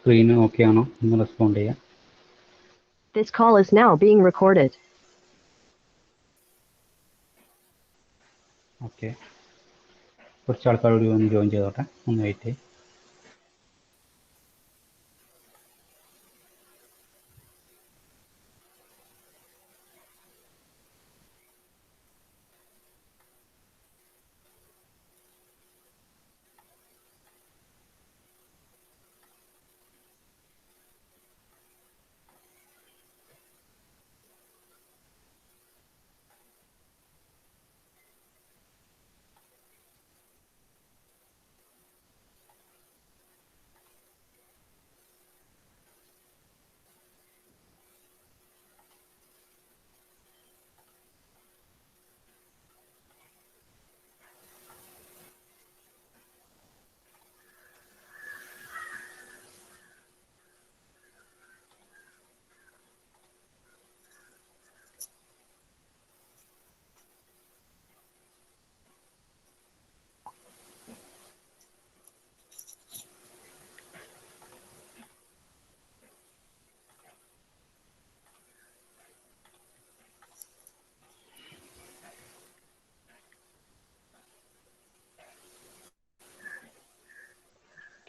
Screen okay ആണോ എന്ന് respond ചെയ്യാം. This call is now being recorded. Okay, കുറച്ച് ആൾക്കാർ കൂടി ഒന്ന് ജോയിൻ ചെയ്തോട്ടെ, ഒന്ന് വെയിറ്റ് ചെയ്യും.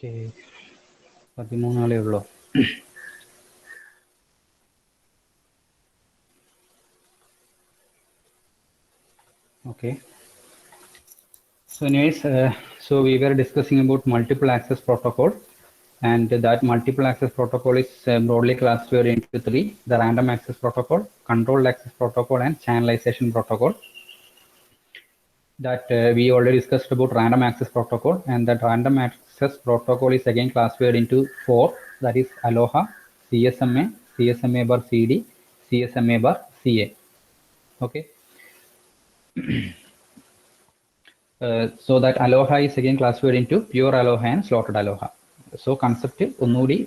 ഓക്കെ, 13 ആളേ ഉള്ളൂ. Okay. So anyways, so we were discussing about multiple access protocol, and that multiple access protocol is broadly classified into three: the random access protocol, controlled access protocol, and channelization protocol. That we already discussed about random access protocol, and that random access protocol is again classified into four, that is Aloha, CSMA, CSMA bar CD, CSMA bar CA. Okay. So that Aloha is again classified into pure Aloha and slotted Aloha. So concept onnudi,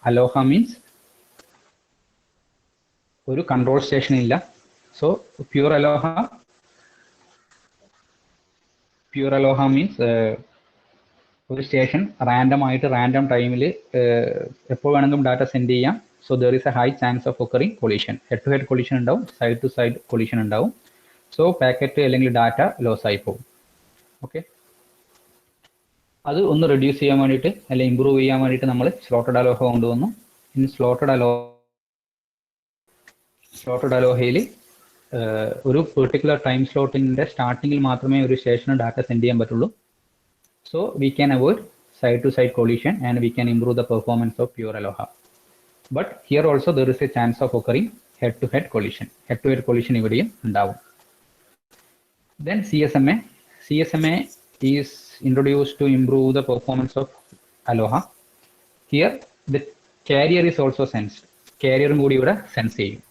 Aloha means oru control station illa. So pure Aloha means ഒരു station random ആയിട്ട് random ടൈമിൽ എപ്പോൾ വേണമെങ്കിലും data send ചെയ്യാം. So there is a high chance of occurring collision. Head to head collision ഉണ്ടാവും, side to side collision ഉണ്ടാവും. So packet അല്ലെങ്കിൽ data loss ആയി പോകും. ഓക്കെ, അത് ഒന്ന് റെഡ്യൂസ് ചെയ്യാൻ വേണ്ടിയിട്ട് അല്ലെങ്കിൽ ഇമ്പ്രൂവ് ചെയ്യാൻ വേണ്ടിയിട്ട് നമ്മൾ സ്ലോട്ടഡ് അലോഹ കൊണ്ടുവന്നു. ഇനി സ്ലോട്ടഡ് അലോഹയിൽ ഒരു പെർട്ടിക്കുലർ ടൈം സ്ലോട്ടിൻ്റെ സ്റ്റാർട്ടിങ്ങിൽ മാത്രമേ ഒരു സ്റ്റേഷന് ഡാറ്റ സെൻഡ് ചെയ്യാൻ പറ്റുള്ളൂ. So we can avoid side-to-side collision and we can improve the performance of pure Aloha. But here also there is a chance of occurring head-to-head collision. Head-to-head collision ഇവിടെയും ഉണ്ടാവും. Then CSMA is introduced to improve the performance of Aloha. Here the carrier is also sensed. Carrier കൂടി ഇവിടെ sense ചെയ്യും.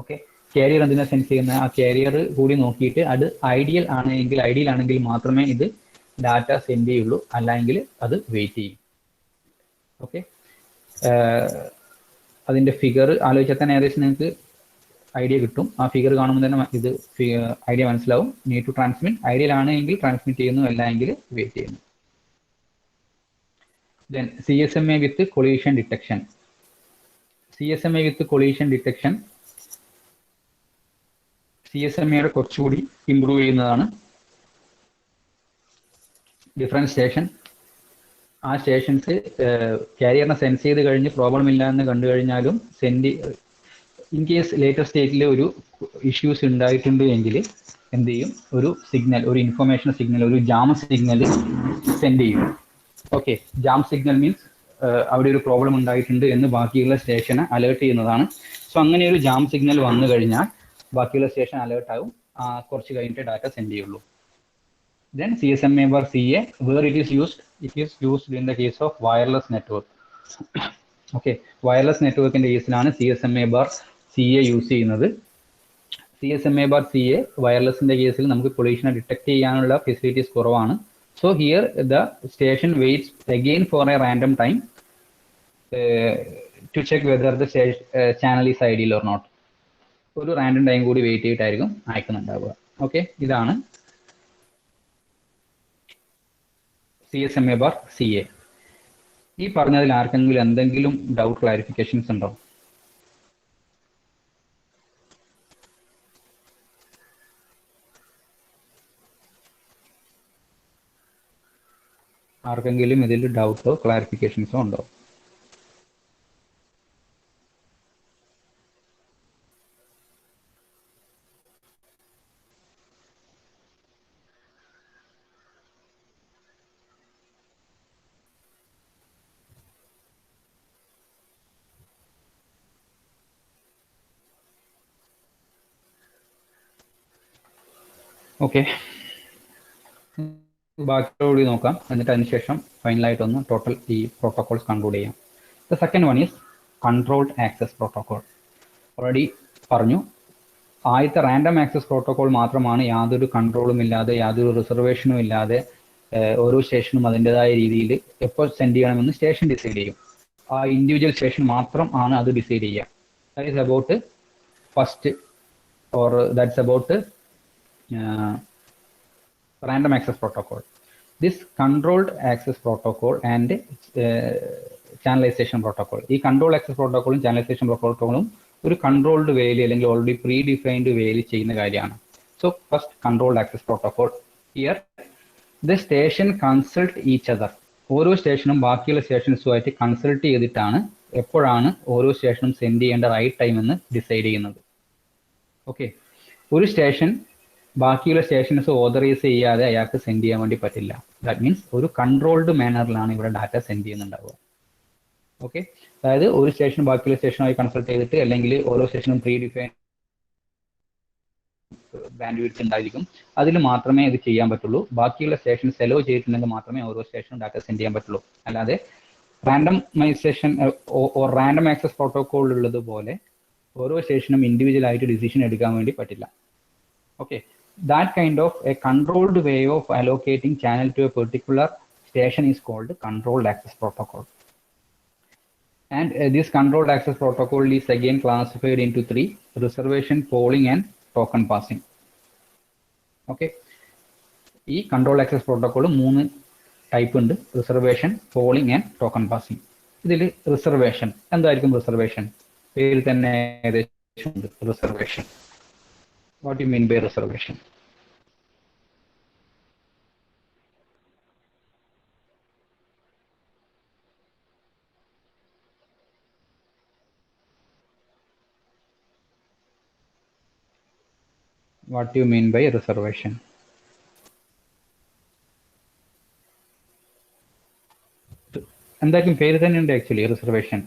Okay, carrier എന്തിനാ sense ചെയ്യുന്ന, ആ carrier കൂടി നോക്കിയിട്ട് അത് ഐഡിയൽ ആണെങ്കിൽ മാത്രമേ ഇത് ഡാറ്റ സെൻഡ് ചെയ്യുള്ളൂ, അല്ലെങ്കിൽ അത് വെയിറ്റ് ചെയ്യും. ഓക്കെ, അതിൻ്റെ ഫിഗർ ആലോചിച്ചാൽ തന്നെ ഏകദേശം നിങ്ങൾക്ക് ഐഡിയ കിട്ടും. ആ ഫിഗർ കാണുമ്പോൾ തന്നെ ഇത് ഐഡിയ മനസ്സിലാവും. നീഡ് ടു ട്രാൻസ്മിറ്റ്, ഐഡിയൽ ആണെങ്കിൽ ട്രാൻസ്മിറ്റ് ചെയ്യുന്നു, അല്ലെങ്കിൽ വെയിറ്റ് ചെയ്യുന്നു. ദെൻ CSMA വിത്ത് കൊളീഷൻ ഡിറ്റക്ഷൻ. CSMA വിത്ത് കൊളീഷൻ ഡിറ്റക്ഷൻ CSMAയുടെ കുറച്ചുകൂടി ഇംപ്രൂവ് ചെയ്യുന്നതാണ്. ഡിഫറെൻറ്റ് സ്റ്റേഷൻ, ആ സ്റ്റേഷൻസ് കാരിയറിനെ സെൻസ് ചെയ്ത് കഴിഞ്ഞ് പ്രോബ്ലം ഇല്ല എന്ന് കണ്ടു കഴിഞ്ഞാലും ഇൻ കേസ് ലേറ്റർ സ്റ്റേറ്റിൽ ഒരു ഇഷ്യൂസ് ഉണ്ടായിട്ടുണ്ട് എങ്കിൽ എന്ത് ചെയ്യും, ഒരു സിഗ്നൽ, ഒരു ഇൻഫർമേഷൻ സിഗ്നൽ, ഒരു ജാം സിഗ്നൽ സെൻഡ് ചെയ്യും. ഓക്കെ, ജാം സിഗ്നൽ മീൻസ് അവിടെ ഒരു പ്രോബ്ലം ഉണ്ടായിട്ടുണ്ട് എന്ന് ബാക്കിയുള്ള സ്റ്റേഷനെ അലേർട്ട് ചെയ്യുന്നതാണ്. സോ അങ്ങനെ ഒരു ജാം സിഗ്നൽ വന്നു കഴിഞ്ഞാൽ ബാക്കിയുള്ള സ്റ്റേഷൻ അലേർട്ട് ആവും, കുറച്ച് കഴിഞ്ഞിട്ട് ഡാറ്റ സെൻഡ് ചെയ്യുള്ളൂ. Then CSMA bar CA, where it is used in the case of wireless network. Okay, wireless network in the കേസിലാണ് CSMA bar CA യൂസ് ചെയ്യുന്നത്. CSMA bar CA വയർലെസിന്റെ കേസിൽ നമുക്ക് കൊളീഷനെ ഡിറ്റക്ട് ചെയ്യാനുള്ള ഫെസിലിറ്റീസ് കുറവാണ്. So here the station waits again for a random time to check whether the channel is ideal or not. ഒരു random time കൂടി വെയിറ്റ് ചെയ്തിട്ടായിരിക്കും അയക്കുന്നുണ്ടാവുക. ഓക്കെ, ഇതാണ് CSMA bar CA. ഈ പറഞ്ഞതിൽ ആർക്കെങ്കിലും എന്തെങ്കിലും ഡൗട്ട് ക്ലാരിഫിക്കേഷൻസ് ഉണ്ടോ? ആർക്കെങ്കിലും ഇതിൽ ഡൗട്ടോ ക്ലാരിഫിക്കേഷൻസോ ഉണ്ടോ? ഓക്കെ, ബാക്കിയോട് നോക്കാം. എന്നിട്ട് അതിനുശേഷം ഫൈനലായിട്ടൊന്ന് ടോട്ടൽ ഈ പ്രോട്ടോകോൾസ് കൺക്ലൂഡ് ചെയ്യാം. The second one is controlled access protocol. Already പറഞ്ഞു, ആദ്യത്തെ റാൻഡം ആക്സസ് പ്രോട്ടോകോൾ മാത്രമാണ് യാതൊരു കൺട്രോളും ഇല്ലാതെ യാതൊരു റിസർവേഷനും ഇല്ലാതെ ഓരോ സ്റ്റേഷനും അതിൻ്റെതായ രീതിയിൽ എപ്പോൾ സെൻഡ് ചെയ്യണമെന്ന് സ്റ്റേഷൻ ഡിസൈഡ് ചെയ്യും. ആ ഇൻഡിവിജ്വൽ സ്റ്റേഷൻ മാത്രം ആണ് അത് ഡിസൈഡ് ചെയ്യുക. That is about first or that's about random access protocol. This controlled access protocol and channelization protocol. ഈ control access protocol channelization protocol ഒരു controlled വേയിൽ അല്ലെങ്കിൽ ഓൾറെഡി പ്രീ ഡിഫൈൻഡ് വേയിൽ ചെയ്യുന്ന കാര്യമാണ്. So first controlled access protocol. Here the station consult each other. ഓരോ സ്റ്റേഷനും ബാക്കിയുള്ള സ്റ്റേഷൻസുമായിട്ട് കൺസൾട്ട് ചെയ്തിട്ടാണ് എപ്പോഴാണ് ഓരോ സ്റ്റേഷനും സെൻഡ് ചെയ്യേണ്ട റൈറ്റ് ടൈം എന്ന് ഡിസൈഡ് ചെയ്യുന്നത്. ഓക്കെ, ഒരു സ്റ്റേഷൻ ബാക്കിയുള്ള സ്റ്റേഷൻസ് ഓതറൈസ് ചെയ്യാതെ അയാൾക്ക് സെൻഡ് ചെയ്യാൻ വേണ്ടി പറ്റില്ല. ദാറ്റ് മീൻസ് ഒരു കൺട്രോൾഡ് മാനറിലാണ് ഇവിടെ ഡാറ്റ സെൻഡ് ചെയ്യുന്നുണ്ടാവുക. ഓക്കെ, അതായത് ഒരു സ്റ്റേഷൻ ബാക്കിയുള്ള സ്റ്റേഷനുമായി കൺസൾട്ട് ചെയ്തിട്ട് അല്ലെങ്കിൽ ഓരോ സ്റ്റേഷനും പ്രീ ഡിഫൈൻ ബാൻഡ് വിഡ്ത്ത് ഉണ്ടായിരിക്കും, അതിൽ മാത്രമേ ഇത് ചെയ്യാൻ പറ്റുള്ളൂ. ബാക്കിയുള്ള സ്റ്റേഷൻസ് അലോ ചെയ്തിട്ടുണ്ടെങ്കിൽ മാത്രമേ ഓരോ സ്റ്റേഷനും ഡാറ്റ സെൻഡ് ചെയ്യാൻ പറ്റുള്ളൂ. അല്ലാതെ റാൻഡമൈസേഷൻ റാൻഡം ആക്സസ് പ്രോട്ടോകോൾ ഉള്ളതുപോലെ ഓരോ സ്റ്റേഷനും ഇൻഡിവിജ്വൽ ആയിട്ട് ഡിസിഷൻ എടുക്കാൻ വേണ്ടി പറ്റില്ല. Okay, that kind of a controlled way of allocating channel to a particular station is called controlled access protocol. And this controlled access protocol is again classified into three: reservation, polling and token passing. Okay, ഈ controlled access protocol മൂന്ന് type ഉണ്ട്: reservation, polling and token passing. ഇതിൽ reservation എന്തായിരിക്കും? Reservation പേരിൽ തന്നെ ഏകദേശം ഉണ്ട്. Reservation, what do you mean by reservation? What do you mean by reservation? എന്തായാലും പേര് തന്നെ ഉണ്ട് ആക്ച്വലി, റിസർവേഷൻ.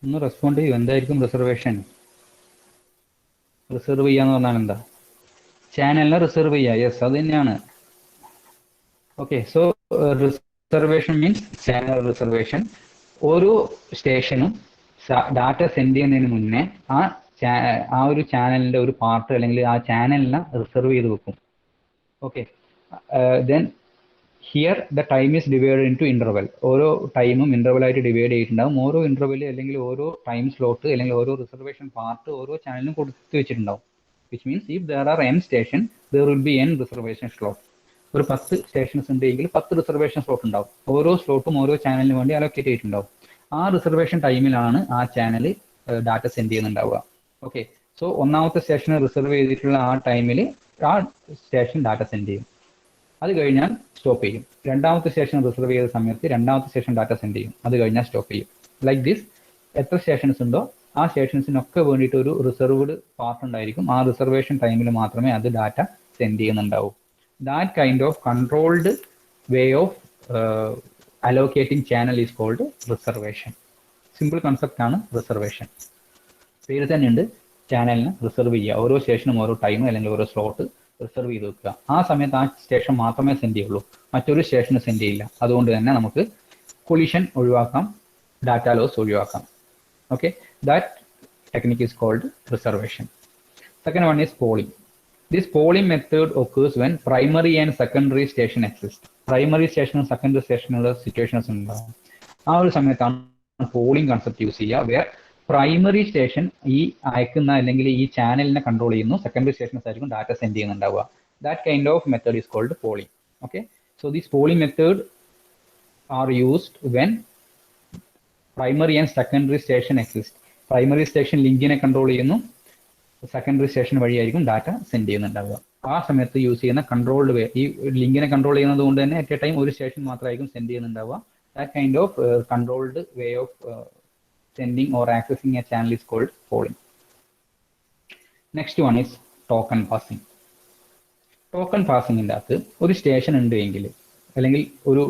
ഒന്ന് റെസ്പോണ്ട് ചെയ്യും. എന്തായിരിക്കും റിസർവേഷൻ? റിസർവ് ചെയ്യാന്ന് പറഞ്ഞാൽ എന്താ? ചാനലിനെ റിസർവ് ചെയ്യുക. യെസ്, അത് തന്നെയാണ്. Okay, so reservation means channel reservation. ഓരോ സ്റ്റേഷനും ഡാറ്റ സെൻഡ് ചെയ്യുന്നതിന് മുന്നേ ആ ഒരു ചാനലിന്റെ ഒരു പാർട്ട് അല്ലെങ്കിൽ ആ ചാനലിനെ റിസർവ് ചെയ്ത് വെക്കും. Okay, then here the time is divide into interval. ഓരോ ടൈമും ഇന്റർവെലായിട്ട് ഡിവൈഡ് ചെയ്തിട്ടുണ്ടാകും. ഓരോ ഇന്റർവെൽ അല്ലെങ്കിൽ ഓരോ ടൈം സ്ലോട്ട് അല്ലെങ്കിൽ ഓരോ റിസർവേഷൻ പാർട്ട് ഓരോ ചാനലിനും കൊടുത്തു വെച്ചിട്ടുണ്ടാവും. Which means if there are n station there will be n reservation slot. ഒരു 10 സ്റ്റേഷൻസ് ഉണ്ടെങ്കിൽ 10 റിസർവേഷൻ സ്ലോട്ട് ഉണ്ടാവും. ഓരോ സ്ലോട്ടും ഓരോ ചാനലിന് വേണ്ടി അലോക്കേറ്റ് ചെയ്തിട്ടുണ്ടാവും. ആ റിസർവേഷൻ ടൈമിലാണ് ആ ചാനൽ ഡാറ്റ സെൻഡ് ചെയ്യുന്നുണ്ടാവുക. ഓക്കെ, സോ ഒന്നാമത്തെ സ്റ്റേഷൻ റിസർവ് ചെയ്തിട്ടുള്ള ആ ടൈമിൽ ആ സ്റ്റേഷൻ ഡാറ്റ സെൻഡ് ചെയ്യും. അത് കഴിഞ്ഞാൽ സ്റ്റോപ്പ് ചെയ്യും. രണ്ടാമത്തെ സ്റ്റേഷൻ റിസർവ് ചെയ്ത സമയത്ത് രണ്ടാമത്തെ സ്റ്റേഷൻ ഡാറ്റ സെൻഡ് ചെയ്യും. അത് കഴിഞ്ഞാൽ സ്റ്റോപ്പ് ചെയ്യും. ലൈക്ക് ദിസ് എത്ര സ്റ്റേഷൻസ് ഉണ്ടോ ആ സ്റ്റേഷൻസിനൊക്കെ വേണ്ടിയിട്ട് ഒരു റിസർവ്ഡ് പാർട്ട് ഉണ്ടായിരിക്കും. ആ റിസർവേഷൻ ടൈമിൽ മാത്രമേ അത് ഡാറ്റ സെൻഡ് ചെയ്യുന്നുണ്ടാവൂ. That kind of controlled way of allocating channel is called reservation. Simple concept ആണ് റിസർവേഷൻ. പേര് തന്നെ ഉണ്ട്, ചാനലിന് റിസർവ് ചെയ്യുക. ഓരോ സ്റ്റേഷനും ഓരോ ടൈം അല്ലെങ്കിൽ ഓരോ സ്ലോട്ട് റിസർവ് ചെയ്ത് വെക്കുക. ആ സമയത്ത് ആ സ്റ്റേഷൻ മാത്രമേ സെൻഡ് ചെയ്യുള്ളൂ, മറ്റൊരു സ്റ്റേഷന് സെൻഡ് ചെയ്യില്ല. അതുകൊണ്ട് തന്നെ നമുക്ക് കൊളിഷൻ ഒഴിവാക്കാം, ഡാറ്റ ലോസ് ഒഴിവാക്കാം. Okay, that technique is called reservation. Second one is polling. This polling method occurs when primary and secondary station exist. Primary സ്റ്റേഷനും സെക്കൻഡറി സ്റ്റേഷനുള്ള സിറ്റുവേഷൻസ് ഉണ്ടാകും. ആ ഒരു സമയത്താണ് പോളിംഗ് കൺസെപ്റ്റ് യൂസ് ചെയ്യുക. വേർ പ്രൈമറി സ്റ്റേഷൻ ഈ അയക്കുന്ന അല്ലെങ്കിൽ ഈ ചാനലിനെ കൺട്രോൾ ചെയ്യുന്നു, സെക്കൻഡറി സ്റ്റേഷൻസ് ആയിരിക്കും ഡാറ്റ സെൻഡ് ചെയ്യുന്നുണ്ടാവുക. That kind of method is called polling. Okay, so this polling method are used when primary and secondary station exist. Primary station ലിങ്കിനെ കൺട്രോൾ ചെയ്യുന്നു, സെക്കൻഡറി സ്റ്റേഷൻ വഴിയായിരിക്കും ഡാറ്റ സെൻഡ് ചെയ്യുന്നുണ്ടാവുക. ആ സമയത്ത് use ചെയ്യുന്ന controlled വേ, ഈ ലിങ്കിനെ control ചെയ്യുന്നത് കൊണ്ട് തന്നെ അറ്റ് എ ടൈം ഒരു സ്റ്റേഷൻ മാത്രമായിരിക്കും സെൻഡ് ചെയ്യുന്നുണ്ടാവുക. That kind of controlled way of sending or accessing a channel is called polling. Next one is token passing. Token passing in that ഒരു station ഉണ്ട് എങ്കിൽ അല്ലെങ്കിൽ ഒരു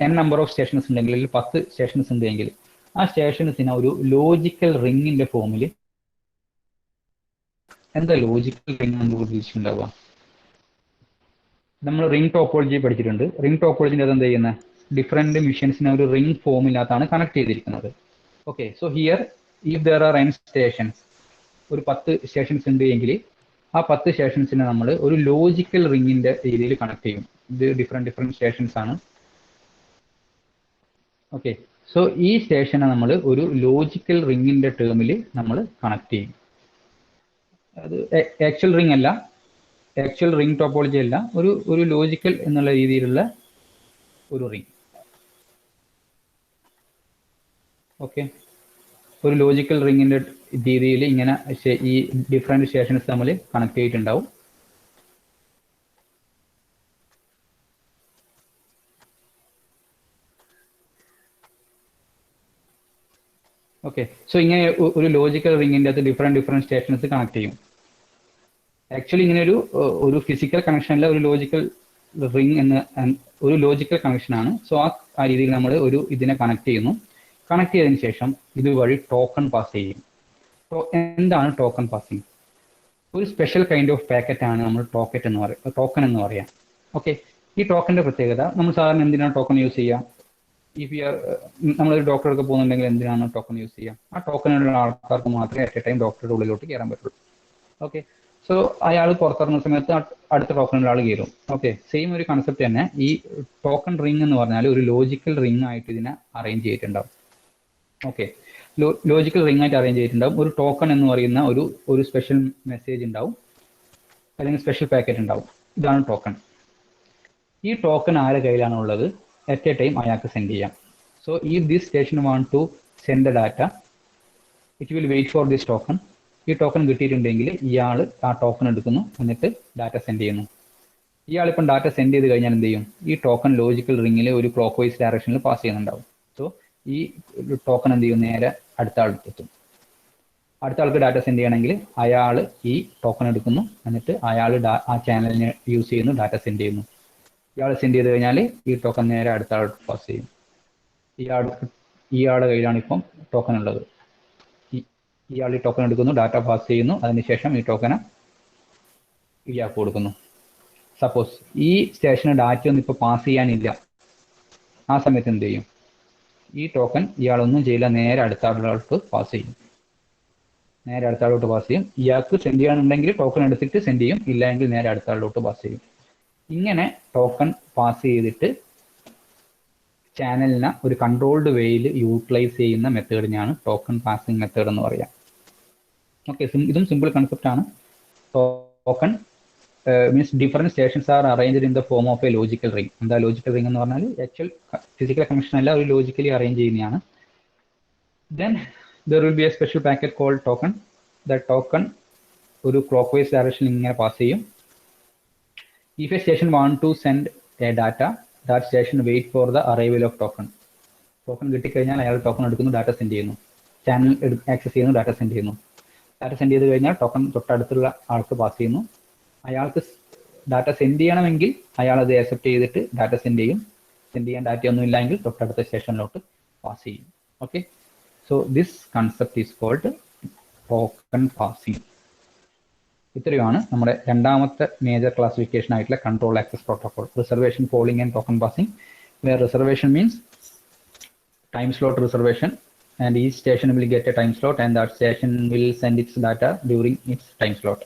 n നമ്പർ ഓഫ് സ്റ്റേഷൻസ് ഉണ്ടെങ്കിൽ 10 stations ഉണ്ട് എങ്കിൽ ആ സ്റ്റേഷൻസിനെ ഒരു ലോജിക്കൽ റിങ്ങിന്റെ ഫോമിൽ, എന്താ ലോജിക്കൽ റിംഗ് എന്ന് ഉദ്ദേശിച്ചിട്ടുണ്ടാവുക? നമ്മൾ റിംഗ് ടോപ്പോളജി പഠിച്ചിട്ടുണ്ട്. റിംഗ് ടോപ്പോളജിന്റെ അത് എന്താ ചെയ്യുന്നത്? ഡിഫറെന്റ് മെഷീൻസിനെ ഒരു റിംഗ് ഫോമിനകത്താണ് കണക്ട് ചെയ്തിരിക്കുന്നത്. Okay, so here if there are n stations, ഒരു 10 സ്റ്റേഷൻസ് ഉണ്ട് എങ്കിൽ ആ 10 സ്റ്റേഷൻസിനെ നമ്മൾ ഒരു ലോജിക്കൽ റിങ്ങിന്റെ രീതിയിൽ കണക്ട് ചെയ്യും. ഇത് ഡിഫറെന്റ് സ്റ്റേഷൻസ് ആണ്. ഓക്കെ, സോ ഈ സ്റ്റേഷനെ നമ്മൾ ഒരു ലോജിക്കൽ റിങ്ങിന്റെ ടേമിൽ നമ്മൾ കണക്ട് ചെയ്യും. അത് ആക്ച്വൽ റിംഗ് അല്ല, ആക്ച്വൽ റിംഗ് ടോപ്പോളജി അല്ല, ഒരു ലോജിക്കൽ എന്നുള്ള രീതിയിലുള്ള ഒരു റിംഗ്. ഓക്കെ, ഒരു ലോജിക്കൽ റിങ്ങിന്റെ രീതിയിൽ ഇങ്ങനെ ഈ ഡിഫറെന്റ് സ്റ്റേഷൻസ് തമ്മിൽ കണക്ട് ചെയ്തിട്ടുണ്ടാവും. ഓക്കെ, സോ ഇങ്ങനെ ഒരു ലോജിക്കൽ റിങ്ങിന്റെ അകത്ത് ഡിഫറെന്റ് സ്റ്റേഷൻസ് കണക്ട് ചെയ്യും. ആക്ച്വലി ഇങ്ങനെ ഒരു ഫിസിക്കൽ കണക്ഷൻ അല്ല, ഒരു ലോജിക്കൽ റിംഗ് എന്ന ഒരു ലോജിക്കൽ കണക്ഷൻ ആണ്. സോ ആ രീതിയിൽ നമ്മൾ ഇതിനെ കണക്ട് ചെയ്യുന്നു. കണക്ട് ചെയ്തതിനു ശേഷം ഇതുവഴി ടോക്കൺ പാസ് ചെയ്യും. എന്താണ് ടോക്കൺ പാസിംഗ്? ഒരു സ്പെഷ്യൽ കൈൻഡ് ഓഫ് പാക്കറ്റ് ആണ് നമ്മൾ ടോക്കൺ എന്ന് പറയാം. ഓക്കെ, ഈ ടോക്കണിന്റെ പ്രത്യേകത, നമ്മൾ സാധാരണ എന്തിനാണ് ടോക്കൺ യൂസ് ചെയ്യുക? ഇഫ് യു ആർ, നമ്മളൊരു ഡോക്ടർക്ക് പോകുന്നുണ്ടെങ്കിൽ എന്തിനാണ് ടോക്കൺ യൂസ് ചെയ്യുക? ആ ടോക്കണുള്ള ആൾക്കാർക്ക് മാത്രമേ അറ്റ് എ ടൈം ഡോക്ടറുടെ ഉള്ളിലോട്ട് കയറാൻ പറ്റുള്ളൂ. ഓക്കെ, സോ അയാൾ പുറത്തിറങ്ങുന്ന സമയത്ത് അടുത്ത ടോക്കണിലുള്ള ആൾ കയറും. ഓക്കെ, സെയിം ഒരു കൺസെപ്റ്റ് തന്നെ. ഈ ടോക്കൺ റിംഗ് എന്ന് പറഞ്ഞാൽ ഒരു ലോജിക്കൽ റിംഗ് ആയിട്ട് ഇതിനെ അറേഞ്ച് ചെയ്തിട്ടുണ്ടാവും. ഓക്കെ, ലോജിക്കൽ റിംഗ് ആയിട്ട് അറേഞ്ച് ചെയ്തിട്ടുണ്ടാവും. ഒരു ടോക്കൺ എന്ന് പറയുന്ന ഒരു സ്പെഷ്യൽ മെസ്സേജ് ഉണ്ടാവും, അല്ലെങ്കിൽ സ്പെഷ്യൽ പാക്കറ്റ് ഉണ്ടാവും. ഇതാണ് ടോക്കൺ. ഈ ടോക്കൺ ആരുടെ കയ്യിലാണ് ഉള്ളത്? അറ്റ് എ ടൈം അയാൾക്ക് സെൻഡ് ചെയ്യാം. So if this station want to send the data, it will wait for this token. ഈ ടോക്കൺ കിട്ടിയിട്ടുണ്ടെങ്കിൽ ഇയാൾ ആ ടോക്കൺ എടുക്കുന്നു, എന്നിട്ട് ഡാറ്റ സെൻഡ് ചെയ്യുന്നു. ഇയാളിപ്പം ഡാറ്റ സെൻഡ് ചെയ്ത് കഴിഞ്ഞാൽ എന്ത് ചെയ്യും? ഈ ടോക്കൺ ലോജിക്കൽ റിംഗിൽ ഒരു ക്ലോക്ക് വൈസ് ഡയറക്ഷനിൽ പാസ് ചെയ്യുന്നുണ്ടാവും. സോ ഈ ടോക്കൺ എന്ത് ചെയ്യും? നേരെ അടുത്ത ആൾക്ക് എത്തും. അടുത്ത ആൾക്ക് ഡാറ്റ സെൻഡ് ചെയ്യണമെങ്കിൽ അയാൾ ഈ ടോക്കൺ എടുക്കുന്നു, എന്നിട്ട് അയാൾ ആ ചാനലിനെ യൂസ് ചെയ്യുന്നു, ഡാറ്റ സെൻഡ് ചെയ്യുന്നു. ഇയാൾ സെൻഡ് ചെയ്ത് കഴിഞ്ഞാൽ ഈ ടോക്കൺ നേരെ അടുത്ത ആൾക്ക് പാസ് ചെയ്യും. ഇയാളുടെ കയ്യിലാണ് ഇപ്പം ടോക്കൺ ഉള്ളത്. ഇയാൾ ഈ ടോക്കൺ എടുക്കുന്നു, ഡാറ്റ പാസ് ചെയ്യുന്നു, അതിനുശേഷം ഈ ടോക്കനെ ഇയാൾക്ക് കൊടുക്കുന്നു. സപ്പോസ് ഈ സ്റ്റേഷന് ഡാറ്റ ഒന്നും ഇപ്പോൾ പാസ് ചെയ്യാനില്ല, ആ സമയത്ത് എന്ത് ചെയ്യും? ഈ ടോക്കൺ ഇയാളൊന്നും ചെയ്യില്ല, നേരെ അടുത്ത ആളുകൾക്ക് പാസ് ചെയ്യും. നേരെ അടുത്ത ആളോട്ട് പാസ് ചെയ്യും. ഇയാൾക്ക് സെൻഡ് ചെയ്യാനുണ്ടെങ്കിൽ ടോക്കൺ എടുത്തിട്ട് സെൻഡ് ചെയ്യും, ഇല്ലെങ്കിൽ നേരെ അടുത്ത ആളിലോട്ട് പാസ് ചെയ്യും. ഇങ്ങനെ ടോക്കൺ പാസ് ചെയ്തിട്ട് ചാനലിനെ ഒരു കൺട്രോൾഡ് വേയിൽ യൂട്ടിലൈസ് ചെയ്യുന്ന മെത്തേഡിനെയാണ് ടോക്കൺ പാസിംഗ് മെത്തേഡ് എന്ന് പറയാം. ഓക്കെ, ഇതും സിമ്പിൾ കൺസെപ്റ്റ് ആണ്. Token means different stations R arranged in the form of A logical ring. എന്താ ലോജിക്കൽ റിംഗ് എന്ന് പറഞ്ഞാൽ ആക്ച്വൽ ഫിസിക്കൽ കണക്ഷൻ അല്ല, ഒരു ലോജിക്കലി അറേഞ്ച് ചെയ്യുന്നതാണ്. Then there will be a special packet called token. That token ഒരു clock vice ഡയറക്ഷനിൽ ഇങ്ങനെ pass ചെയ്യും. If a station want to send a data, that station wait for the arrival of token. Token കിട്ടിക്കഴിഞ്ഞാൽ അയാൾ token എടുക്കുന്നു, data send ചെയ്യുന്നു. Channel access ചെയ്യുന്നു, data send ചെയ്യുന്നു. ഡാറ്റ സെൻഡ് ചെയ്ത് കഴിഞ്ഞാൽ ടോക്കൺ തൊട്ടടുത്തുള്ള ആൾക്ക് പാസ് ചെയ്യുന്നു. അയാൾക്ക് ഡാറ്റ സെൻഡ് ചെയ്യണമെങ്കിൽ അയാൾ അത് ആക്സെപ്റ്റ് ചെയ്തിട്ട് ഡാറ്റ സെൻഡ് ചെയ്യും. സെൻഡ് ചെയ്യാൻ ഡാറ്റ ഒന്നും ഇല്ലെങ്കിൽ തൊട്ടടുത്ത സ്റ്റേഷനിലോട്ട് പാസ് ചെയ്യും. Okay, so this concept is called token passing. ഇത്രയുമാണ് നമ്മുടെ രണ്ടാമത്തെ മേജർ ക്ലാസിഫിക്കേഷൻ ആയിട്ടുള്ള control access protocol, reservation, polling and token passing. Where reservation means time slot reservation, and each station will get a time slot and that station will send its data during its time slot.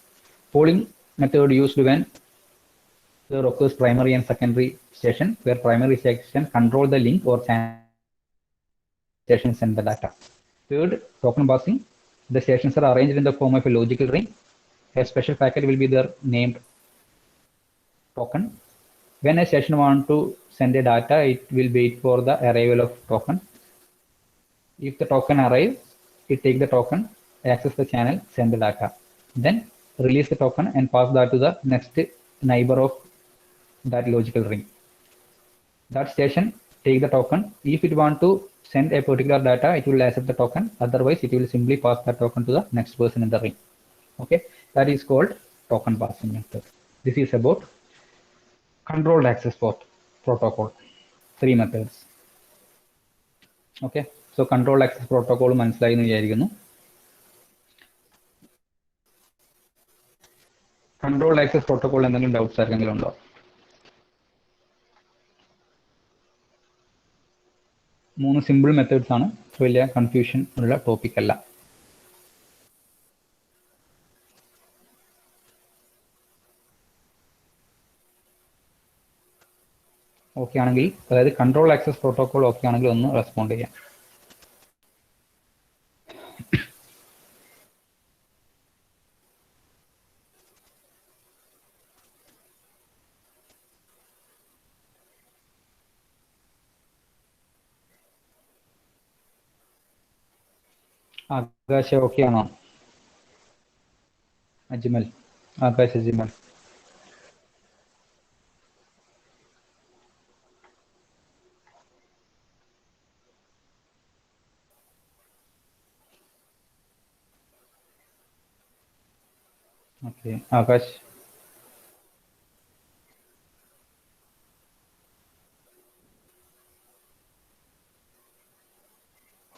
Polling method used when there occurs primary and secondary station, where primary station control the link or channel station send the data. Third, token passing. The stations are arranged in the form of a logical ring. A special packet will be there named token. When a station wants to send a data, it will wait for the arrival of token. If the token arrives, it takes the token, access the channel, send the data. Then release the token and pass that to the next neighbor of that logical ring. That station take the token. If it want to send a particular data, it will accept the token. Otherwise, it will simply pass that token to the next person in the ring. Okay, that is called token passing method. This is about controlled access port protocol. 3 methods. Okay, so controlled access protocol മനസ്സിലായി എന്ന് വിചാരിക്കുന്നു. Controlled access protocol എന്തെങ്കിലും doubts ആർക്കെങ്കിലും ഉണ്ടോ? മൂന്ന് simple methods ആണ്, വലിയ confusion ഉള്ള ടോപ്പിക് അല്ല. ഓക്കെ ആണെങ്കിൽ, അതായത് കൺട്രോൾ ആക്സസ് പ്രോട്ടോകോൾ ഓക്കെ ആണെങ്കിൽ ഒന്ന് റെസ്പോണ്ട് ചെയ്യാം. ആകാശ് ഓക്കെ ആണോ? അജ്മൽ, ആകാശ് അജ്മൽ. ഓക്കെ ആകാശ്.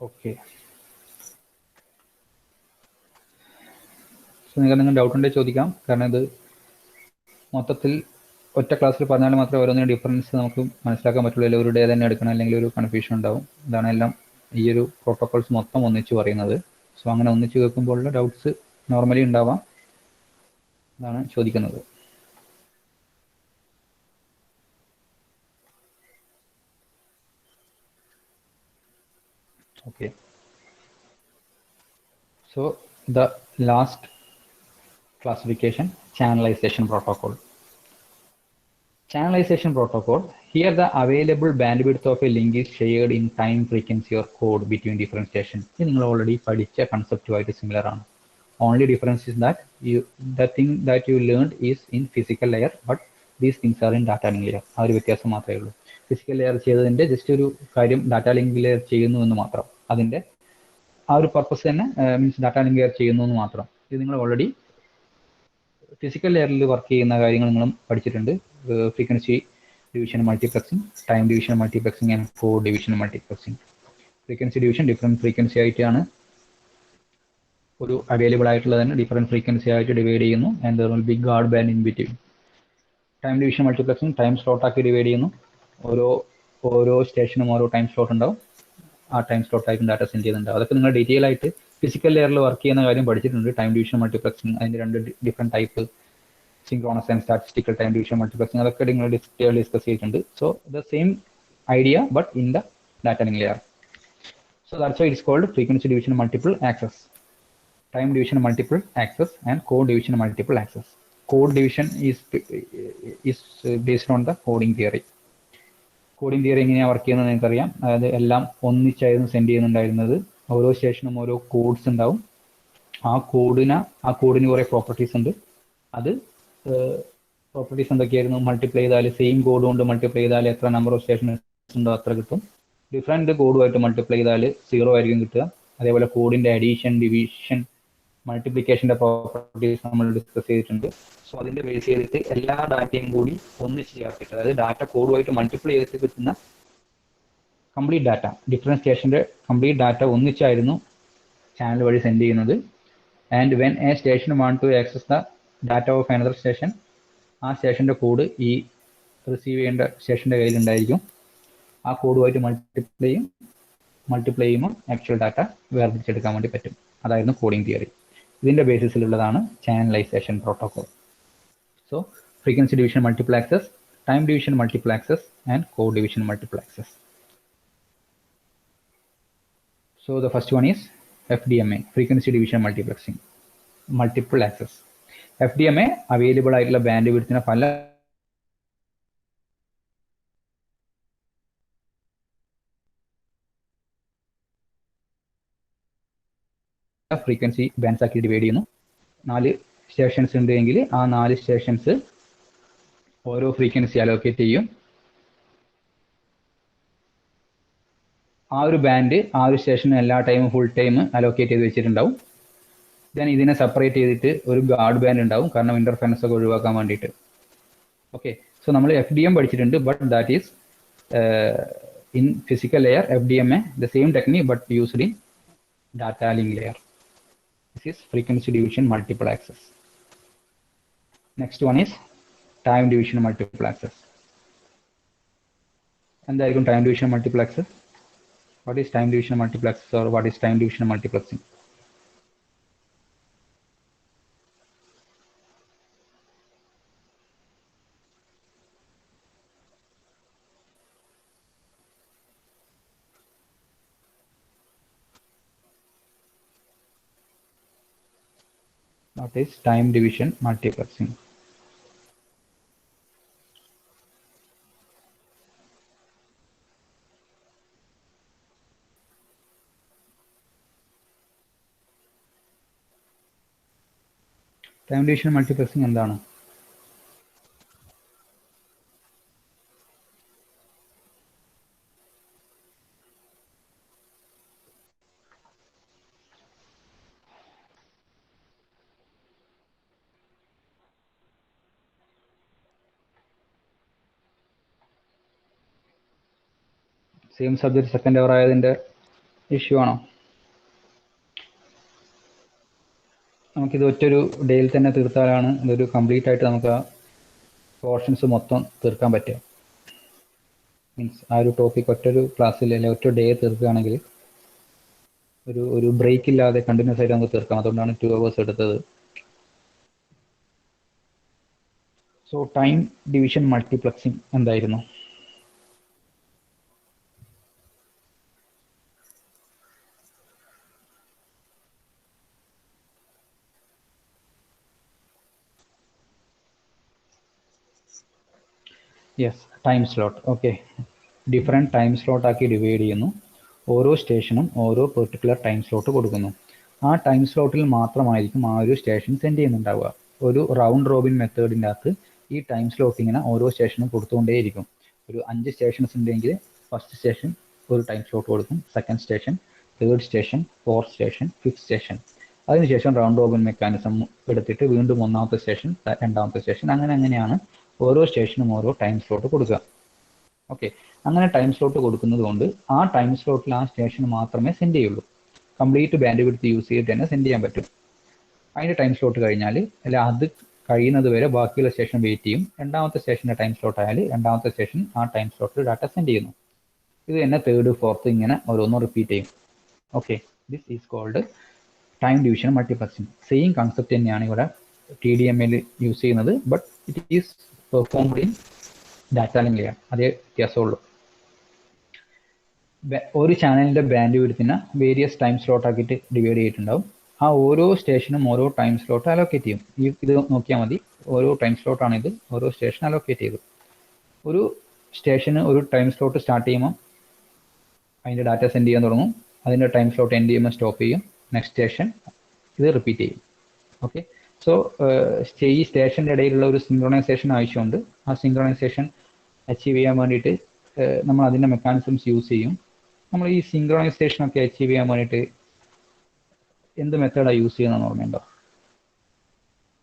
ഓക്കെ, നിങ്ങൾ ഡൗട്ട് ഉണ്ടെങ്കിൽ ചോദിക്കാം. കാരണം ഇത് മൊത്തത്തിൽ ഒറ്റ ക്ലാസ്സിൽ പറഞ്ഞാൽ മാത്രമേ ഓരോന്നിനും ഡിഫറൻസ് നമുക്ക് മനസ്സിലാക്കാൻ പറ്റുള്ളൂ. അല്ലെങ്കിൽ ഒരു ഡേ തന്നെ എടുക്കണം, അല്ലെങ്കിൽ ഒരു കൺഫ്യൂഷൻ ഉണ്ടാവും. ഇതാണ് എല്ലാം ഈ ഒരു പ്രോട്ടോകോൾസ് മൊത്തം ഒന്നിച്ച് പറയുന്നത്. സോ അങ്ങനെ ഒന്നിച്ച് കേൾക്കുമ്പോഴുള്ള ഡൗട്ട്സ് നോർമലി ഉണ്ടാവാം, അതാണ് ചോദിക്കുന്നത്. Okay, so the last classification, channelization protocol. Channelization protocol, here the available bandwidth of a link is shared in time, frequency or code between different stations. ഇത് നിങ്ങൾ ഓൾറെഡി പഠിച്ച കൺസെപ്റ്റുമായിട്ട് സിമിലർ ആണ്. Only difference is that the thing that you learned is in physical layer, but these things are in data link layer. ആ ഒരു വ്യത്യാസം മാത്രമേ ഉള്ളൂ. Physical layer ചെയ്തതിന്റെ ജസ്റ്റ് ഒരു കാര്യം ഡാറ്റ ലിങ്ക് ലെയർ ചെയ്യുന്നു എന്ന് മാത്രം. അതിന്റെ ആ ഒരു പർപ്പസ് തന്നെ മീൻസ് ഡാറ്റ ലിങ്ക് ലെയർ ചെയ്യുന്നു എന്ന് മാത്രം. ഇത് നിങ്ങൾ ഓൾറെഡി ഫിസിക്കൽ ലെയറിൽ വർക്ക് ചെയ്യുന്ന കാര്യങ്ങൾ നിങ്ങളും പഠിച്ചിട്ടുണ്ട്. Frequency division multiplexing, time division multiplexing and code division multiplexing. Frequency division different frequency ആയിട്ടാണ് ഒരു അവൈലബിൾ ആയിട്ടുള്ളതിന് ഡിഫറെൻറ്റ് ഫ്രീക്വൻസി ആയിട്ട് ഡിവൈഡ് ചെയ്യുന്നു. And there will be guard band in between. Time division multiplexing time slot ആക്കി divide ചെയ്യുന്നു. ഓരോ സ്റ്റേഷനും ഓരോ time slot ഉണ്ടാവും. ആ ടൈം സ്ലോട്ട് ആയിരിക്കും ഡാറ്റ സെൻഡ് ചെയ്യുന്നുണ്ടാവും. അതൊക്കെ നിങ്ങൾ ഡീറ്റെയിൽ ആയിട്ട് ഫിസിക്കൽ ലെയറിൽ വർക്ക് ചെയ്യുന്ന കാര്യം പഠിച്ചിട്ടുണ്ട്. ടൈം ഡിവിഷൻ മൾട്ടിപ്ലക്സിംഗ് അതിന്റെ 2 different type, synchronous and statistical time division multiplexing, അതൊക്കെ നിങ്ങൾ ഡിസ്കസ് ചെയ്തിട്ടുണ്ട്. So the same idea but in the data link layer. So that's why it's called frequency division multiple access, time division multiple access and code division multiple access. Code division is based on the coding theory. Coding theory എങ്ങനെയാണ് work ചെയ്യുന്നത് നിങ്ങൾക്കറിയാം. അതായത് എല്ലാം ഒന്നിച്ചായിരുന്നു send ചെയ്യുന്നുണ്ടായിരുന്നത്. ഓരോ സ്റ്റേഷനും ഓരോ codes ഉണ്ടാവും. ആ കോഡിന് കുറേ പ്രോപ്പർട്ടീസ് ഉണ്ട്. അത് പ്രോപ്പർട്ടീസ് എന്തൊക്കെയായിരുന്നു? മൾട്ടിപ്ലൈ ചെയ്താൽ, സെയിം കോഡ് കൊണ്ട് മൾട്ടിപ്ലൈ ചെയ്താൽ എത്ര നമ്പർ ഓഫ് സ്റ്റേഷൻസ് ഉണ്ടോ അത്ര കിട്ടും. ഡിഫറെൻറ്റ് കോഡുമായിട്ട് മൾട്ടിപ്ലൈ ചെയ്താൽ 0 ആയിരിക്കും കിട്ടുക. അതേപോലെ കോഡിൻ്റെ അഡീഷൻ, ഡിവിഷൻ, മൾട്ടിപ്ലിക്കേഷൻ്റെ പ്രോപ്പർട്ടീസ് നമ്മൾ ഡിസ്കസ് ചെയ്തിട്ടുണ്ട്. സോ അതിൻ്റെ ബേസ് ചെയ്തിട്ട് എല്ലാ ഡാറ്റയും കൂടി ഒന്നിച്ച് ചേർത്തിട്ട്, അതായത് ഡാറ്റ കോഡുമായിട്ട് മൾട്ടിപ്ലൈ ചെയ്തിട്ട് കിട്ടുന്ന കംപ്ലീറ്റ് ഡാറ്റ, ഡിഫറെൻറ്റ് സ്റ്റേഷൻ്റെ കംപ്ലീറ്റ് ഡാറ്റ ഒന്നിച്ചായിരുന്നു ചാനൽ വഴി സെൻഡ് ചെയ്യുന്നത്. And when a station want to access the data of another station, ആ സ്റ്റേഷൻ്റെ കോഡ് ഈ റിസീവ് ചെയ്യേണ്ട സ്റ്റേഷൻ്റെ കയ്യിലുണ്ടായിരിക്കും. ആ കോഡുമായിട്ട് മൾട്ടിപ്ലൈ ചെയ്യുമ്പോൾ ആക്ച്വൽ ഡാറ്റ വേർതിരിച്ചെടുക്കാൻ വേണ്ടി പറ്റും. അതായിരുന്നു കോഡിംഗ് തിയറി. ഇതിൻ്റെ ബേസിസിലുള്ളതാണ് channelisation protocol. So frequency division multiple access, time division multiple access and code division multiple access. So the first one is FDMA, frequency division multiplexing, multiple access. FDMA available ആയിട്ടുള്ള band വിഡ്ത്തിനെ പല frequency bands ആക്കി divide ചെയ്യുന്നു. 4 stations ഉണ്ടെങ്കിൽ ആ 4 stations ഓരോ frequency allocate ചെയ്യും. ആ ഒരു ബാൻഡ് ആ ഒരു സ്റ്റേഷന് എല്ലാ ടൈമും ഫുൾ ടൈം അലോക്കേറ്റ് ചെയ്ത് വെച്ചിട്ടുണ്ടാവും. ദെൻ ഇതിനെ സെപ്പറേറ്റ് ചെയ്തിട്ട് ഒരു ഗാർഡ് ബാൻഡ് ഉണ്ടാവും, കാരണം ഇന്റർഫറൻസ് ഒക്കെ ഒഴിവാക്കാൻ വേണ്ടിയിട്ട്. ഓക്കെ, സോ നമ്മൾ FDM പഠിച്ചിട്ടുണ്ട്, but that is in physical layer. FDMA the same technique but used in data link layer. This is frequency division multiple access. Next one is time division multiple access. എന്തായിരിക്കും time division multiple access? What is time division multiple access, or what is time division multiplexing? What is time division multiplexing? Time division multiplexing എന്താണ്? Same subject second അവർ ആയതിൻ്റെ issue ആണോ? നമുക്കിത് ഒറ്റൊരു ഡേയിൽ തന്നെ തീർത്താലാണ് ഇതൊരു complete ആയിട്ട് നമുക്ക് ആ പോർഷൻസ് മൊത്തം തീർക്കാൻ പറ്റുക. മീൻസ് ആ ഒരു ടോപ്പിക് ഒറ്റൊരു ക്ലാസ്സിൽ അല്ലെങ്കിൽ ഒറ്റ ഡേ തീർക്കുകയാണെങ്കിൽ ഒരു ബ്രേക്ക് ഇല്ലാതെ കണ്ടിന്യൂസ് ആയിട്ട് നമുക്ക് തീർക്കാം. അതുകൊണ്ടാണ് 2 hours എടുത്തത്. സോ ടൈം ഡിവിഷൻ മൾട്ടിപ്ലക്സിങ് എന്തായിരുന്നു? Yes, time slot. Okay, different time slot ആക്കി ഡിവൈഡ് ചെയ്യുന്നു. ഓരോ സ്റ്റേഷനും ഓരോ പെർട്ടിക്കുലർ ടൈം സ്ലോട്ട് കൊടുക്കുന്നു. ആ ടൈം സ്ലോട്ടിൽ മാത്രമായിരിക്കും ആ ഒരു സ്റ്റേഷൻ സെൻഡ് ചെയ്യുന്നുണ്ടാവുക. ഒരു റൗണ്ട് റോബിൻ മെത്തേഡിൻ്റെ അകത്ത് ഈ ടൈം സ്ലോട്ട് ഇങ്ങനെ ഓരോ സ്റ്റേഷനും കൊടുത്തുകൊണ്ടേയിരിക്കും. ഒരു 5 സ്റ്റേഷൻസ് ഉണ്ടെങ്കിൽ ഫസ്റ്റ് സ്റ്റേഷൻ ഒരു ടൈം സ്ലോട്ട് കൊടുക്കും, second station, third station, fourth station, fifth station. അതിനുശേഷം റൗണ്ട് റോബിൻ മെക്കാനിസം എടുത്തിട്ട് വീണ്ടും ഒന്നാമത്തെ സ്റ്റേഷൻ, രണ്ടാമത്തെ സ്റ്റേഷൻ, അങ്ങനെയാണ് ഓരോ സ്റ്റേഷനും ഓരോ ടൈം സ്ലോട്ട് കൊടുക്കുക. ഓക്കെ, അങ്ങനെ ടൈം സ്ലോട്ട് കൊടുക്കുന്നത് കൊണ്ട് ആ ടൈം സ്ലോട്ടിൽ ആ സ്റ്റേഷന് മാത്രമേ സെൻഡ് ചെയ്യുള്ളൂ. കംപ്ലീറ്റ് ബാൻഡ് വിഡ്ത്ത് യൂസ് ചെയ്തിട്ട് തന്നെ സെൻഡ് ചെയ്യാൻ പറ്റും. അതിൻ്റെ ടൈം സ്ലോട്ട് കഴിഞ്ഞാൽ അല്ല അത് കഴിയുന്നത് വരെ ബാക്കിയുള്ള സ്റ്റേഷൻ വെയിറ്റ് ചെയ്യും. രണ്ടാമത്തെ സ്റ്റേഷൻ്റെ ടൈം സ്ലോട്ട് ആയാൽ രണ്ടാമത്തെ സ്റ്റേഷൻ ആ ടൈം സ്ലോട്ടിൽ ഡാറ്റ സെൻഡ് ചെയ്യുന്നു. ഇത് തന്നെ തേർഡ്, ഫോർത്ത് ഇങ്ങനെ ഓരോന്നും റിപ്പീറ്റ് ചെയ്യും. Okay, this is called time division multiplexing. Same concept തന്നെയാണ് ഇവിടെ TDMA യൂസ് ചെയ്യുന്നത്, but it is performed in data link layer. അതേ വ്യത്യാസമുള്ളൂ. ഒരു ചാനലിൻ്റെ ബാൻഡ് വിഡ്ത്തിനെ വേരിയസ് ടൈം സ്ലോട്ട് ആക്കിയിട്ട് ഡിവൈഡ് ചെയ്തിട്ടുണ്ടാവും. ആ ഓരോ സ്റ്റേഷനും ഓരോ ടൈം സ്ലോട്ട് അലോക്കേറ്റ് ചെയ്യും. ഇത് നോക്കിയാൽ മതി, ഓരോ ടൈം സ്ലോട്ടാണ് ഇത്, ഓരോ സ്റ്റേഷൻ അലോക്കേറ്റ് ചെയ്തു. ഒരു സ്റ്റേഷന് ഒരു ടൈം സ്ലോട്ട് സ്റ്റാർട്ട് ചെയ്യുമ്പോൾ അതിൻ്റെ ഡാറ്റ സെൻഡ് ചെയ്യാൻ തുടങ്ങും. അതിൻ്റെ ടൈം സ്ലോട്ട് എൻഡ് ചെയ്യുമ്പോൾ സ്റ്റോപ്പ് ചെയ്യും. നെക്സ്റ്റ് സ്റ്റേഷൻ ഇത് റിപ്പീറ്റ് ചെയ്യും. ഓക്കെ, സോ ഈ സ്റ്റേഷൻ്റെ ഇടയിലുള്ള ഒരു സിങ്ക്രണൈസേഷൻ ആവശ്യമുണ്ട്. ആ സിങ്ക്രണൈസേഷൻ അച്ചീവ് ചെയ്യാൻ വേണ്ടിയിട്ട് നമ്മൾ അതിൻ്റെ മെക്കാനിസംസ് യൂസ് ചെയ്യും. നമ്മൾ ഈ സിങ്ക്രണൈസേഷനൊക്കെ അച്ചീവ് ചെയ്യാൻ വേണ്ടിയിട്ട് എന്ത് മെത്തേഡാണ് യൂസ് ചെയ്യുന്നതെന്ന് ഓർമ്മയുണ്ടോ?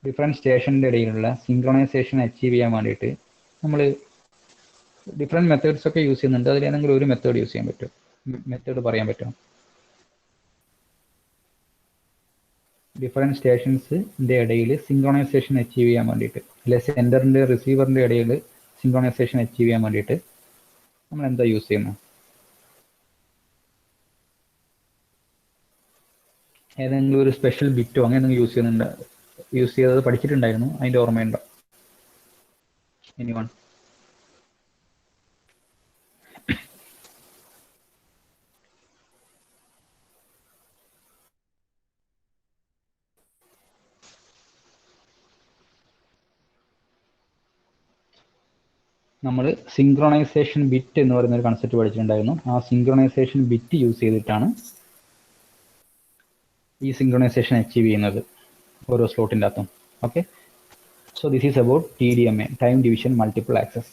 ഡിഫറെൻറ്റ് സ്റ്റേഷൻ്റെ ഇടയിലുള്ള സിങ്ക്രണൈസേഷൻ അച്ചീവ് ചെയ്യാൻ വേണ്ടിയിട്ട് നമ്മൾ ഡിഫറെൻറ്റ് മെത്തേഡ്സ് ഒക്കെ യൂസ് ചെയ്യുന്നുണ്ട്. അതിലേതെങ്കിലും ഒരു മെത്തേഡ് യൂസ് ചെയ്യാൻ പറ്റും? മെത്തേഡ് പറയാൻ പറ്റുമോ? ഡിഫറെൻറ്റ് സ്റ്റേഷൻസിൻ്റെ ഇടയിൽ സിങ്ക്രണൈസേഷൻ അച്ചീവ് ചെയ്യാൻ വേണ്ടിയിട്ട്, അല്ലെ സെൻഡറിൻ്റെ റിസീവറിൻ്റെ ഇടയിൽ സിങ്ക്രണൈസേഷൻ അച്ചീവ് ചെയ്യാൻ വേണ്ടിയിട്ട് നമ്മൾ എന്താ യൂസ് ചെയ്യുന്നത്? ഏതെങ്കിലും ഒരു സ്പെഷ്യൽ ബിറ്റോ അങ്ങനെ എന്തെങ്കിലും യൂസ് ചെയ്തത് പഠിച്ചിട്ടുണ്ടായിരുന്നു? അതിൻ്റെ ഓർമ്മയുണ്ടോ? എനിവൺ? നമ്മൾ സിങ്ക്രണൈസേഷൻ ബിറ്റ് എന്ന് പറയുന്ന ഒരു കൺസെപ്റ്റ് പഠിച്ചിട്ടുണ്ടായിരുന്നു. ആ സിങ്ക്രണൈസേഷൻ ബിറ്റ് യൂസ് ചെയ്തിട്ടാണ് ഈ സിങ്ക്രണൈസേഷൻ അച്ചീവ് ചെയ്യുന്നത് ഓരോ സ്ലോട്ടിൻ്റെ അകത്തും. Okay, so this is about TDMA, time division multiple access.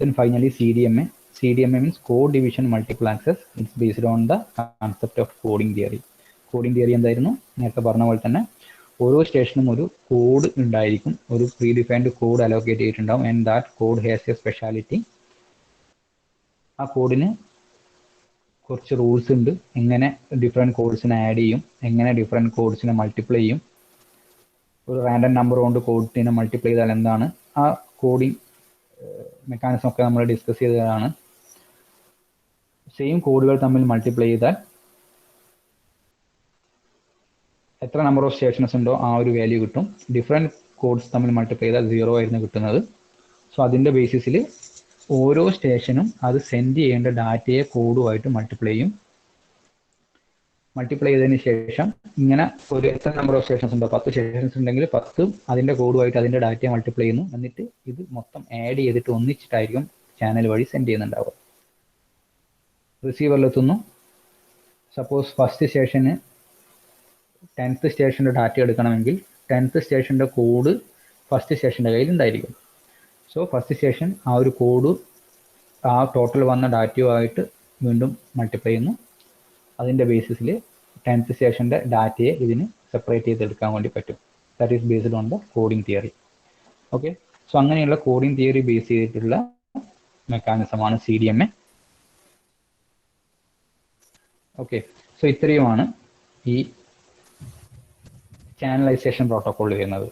Then finally CDMA. CDMA means code division multiple access. It's based on the concept of coding theory. Coding theory എന്തായിരുന്നു? നേരത്തെ പറഞ്ഞ പോലെ തന്നെ ഓരോ സ്റ്റേഷനും ഒരു കോഡ് ഉണ്ടായിരിക്കും, ഒരു പ്രീ ഡിഫൈൻഡ് കോഡ് അലോക്കേറ്റ് ചെയ്തിട്ടുണ്ടാവും, and that code has A speciality. ആ കോഡിന് കുറച്ച് റൂൾസ് ഉണ്ട്, എങ്ങനെ ഡിഫറെൻറ്റ് കോഡ്സിനെ ആഡ് ചെയ്യും, എങ്ങനെ ഡിഫറെൻറ്റ് കോഡ്സിനെ മൾട്ടിപ്ലൈ ചെയ്യും, ഒരു റാൻഡം നമ്പർ കൊണ്ട് കോഡിനെ മൾട്ടിപ്ലൈ ചെയ്താൽ എന്താണ്, ആ കോഡിങ് മെക്കാനിസം ഒക്കെ നമ്മൾ ഡിസ്കസ് ചെയ്തതാണ്. സെയിം കോഡുകൾ തമ്മിൽ മൾട്ടിപ്ലൈ ചെയ്താൽ എത്ര നമ്പർ ഓഫ് സ്റ്റേഷൻസ് ഉണ്ടോ ആ ഒരു വാല്യൂ കിട്ടും. ഡിഫറെൻറ്റ് കോഡ്സ് തമ്മിൽ മൾട്ടിപ്ലൈ ചെയ്താൽ 0 ആയിരുന്നു കിട്ടുന്നത്. സോ അതിൻ്റെ ബേസിസിൽ ഓരോ സ്റ്റേഷനും അത് സെൻഡ് ചെയ്യേണ്ട ഡാറ്റയെ കോഡുമായിട്ട് മൾട്ടിപ്ലൈ ചെയ്യും. മൾട്ടിപ്ലൈ ചെയ്തതിന് ശേഷം ഇങ്ങനെ ഒരു എത്ര നമ്പർ ഓഫ് സ്റ്റേഷൻസ് ഉണ്ടോ, 10 സ്റ്റേഷൻസ് ഉണ്ടെങ്കിൽ 10 അതിൻ്റെ കോഡുമായിട്ട് അതിൻ്റെ ഡാറ്റയെ മൾട്ടിപ്ലൈ ചെയ്യുന്നു. എന്നിട്ട് ഇത് മൊത്തം ആഡ് ചെയ്തിട്ട് ഒന്നിച്ചിട്ടായിരിക്കും ചാനൽ വഴി സെൻഡ് ചെയ്യുന്നുണ്ടാവുക. റിസീവറിലെത്തുന്നു. സപ്പോസ് ഫസ്റ്റ് സ്റ്റേഷന് 10th സ്റ്റേഷൻ്റെ ഡാറ്റ എടുക്കണമെങ്കിൽ 10th സ്റ്റേഷൻ്റെ കോഡ് ഫസ്റ്റ് സ്റ്റേഷൻ്റെ കയ്യിൽ ഉണ്ടായിരിക്കും. സോ ഫസ്റ്റ് സ്റ്റേഷൻ ആ ഒരു കോഡ് ആ ടോട്ടൽ വന്ന ഡാറ്റയുമായിട്ട് വീണ്ടും മൾട്ടിപ്ലൈ ചെയ്യുന്നു. അതിൻ്റെ ബേസിസിൽ 10th സ്റ്റേഷൻ്റെ ഡാറ്റയെ ഇതിന് സെപ്പറേറ്റ് ചെയ്തെടുക്കാൻ വേണ്ടി പറ്റും. That is based on the coding theory. Okay, so അങ്ങനെയുള്ള കോഡിംഗ് തിയറി ബേസ് ചെയ്തിട്ടുള്ള മെക്കാനിസമാണ് CDMA. ഓക്കെ, സോ ഇത്രയുമാണ് ഈ ചാനലൈസേഷൻ പ്രോട്ടോകോൾ വരുന്നത്.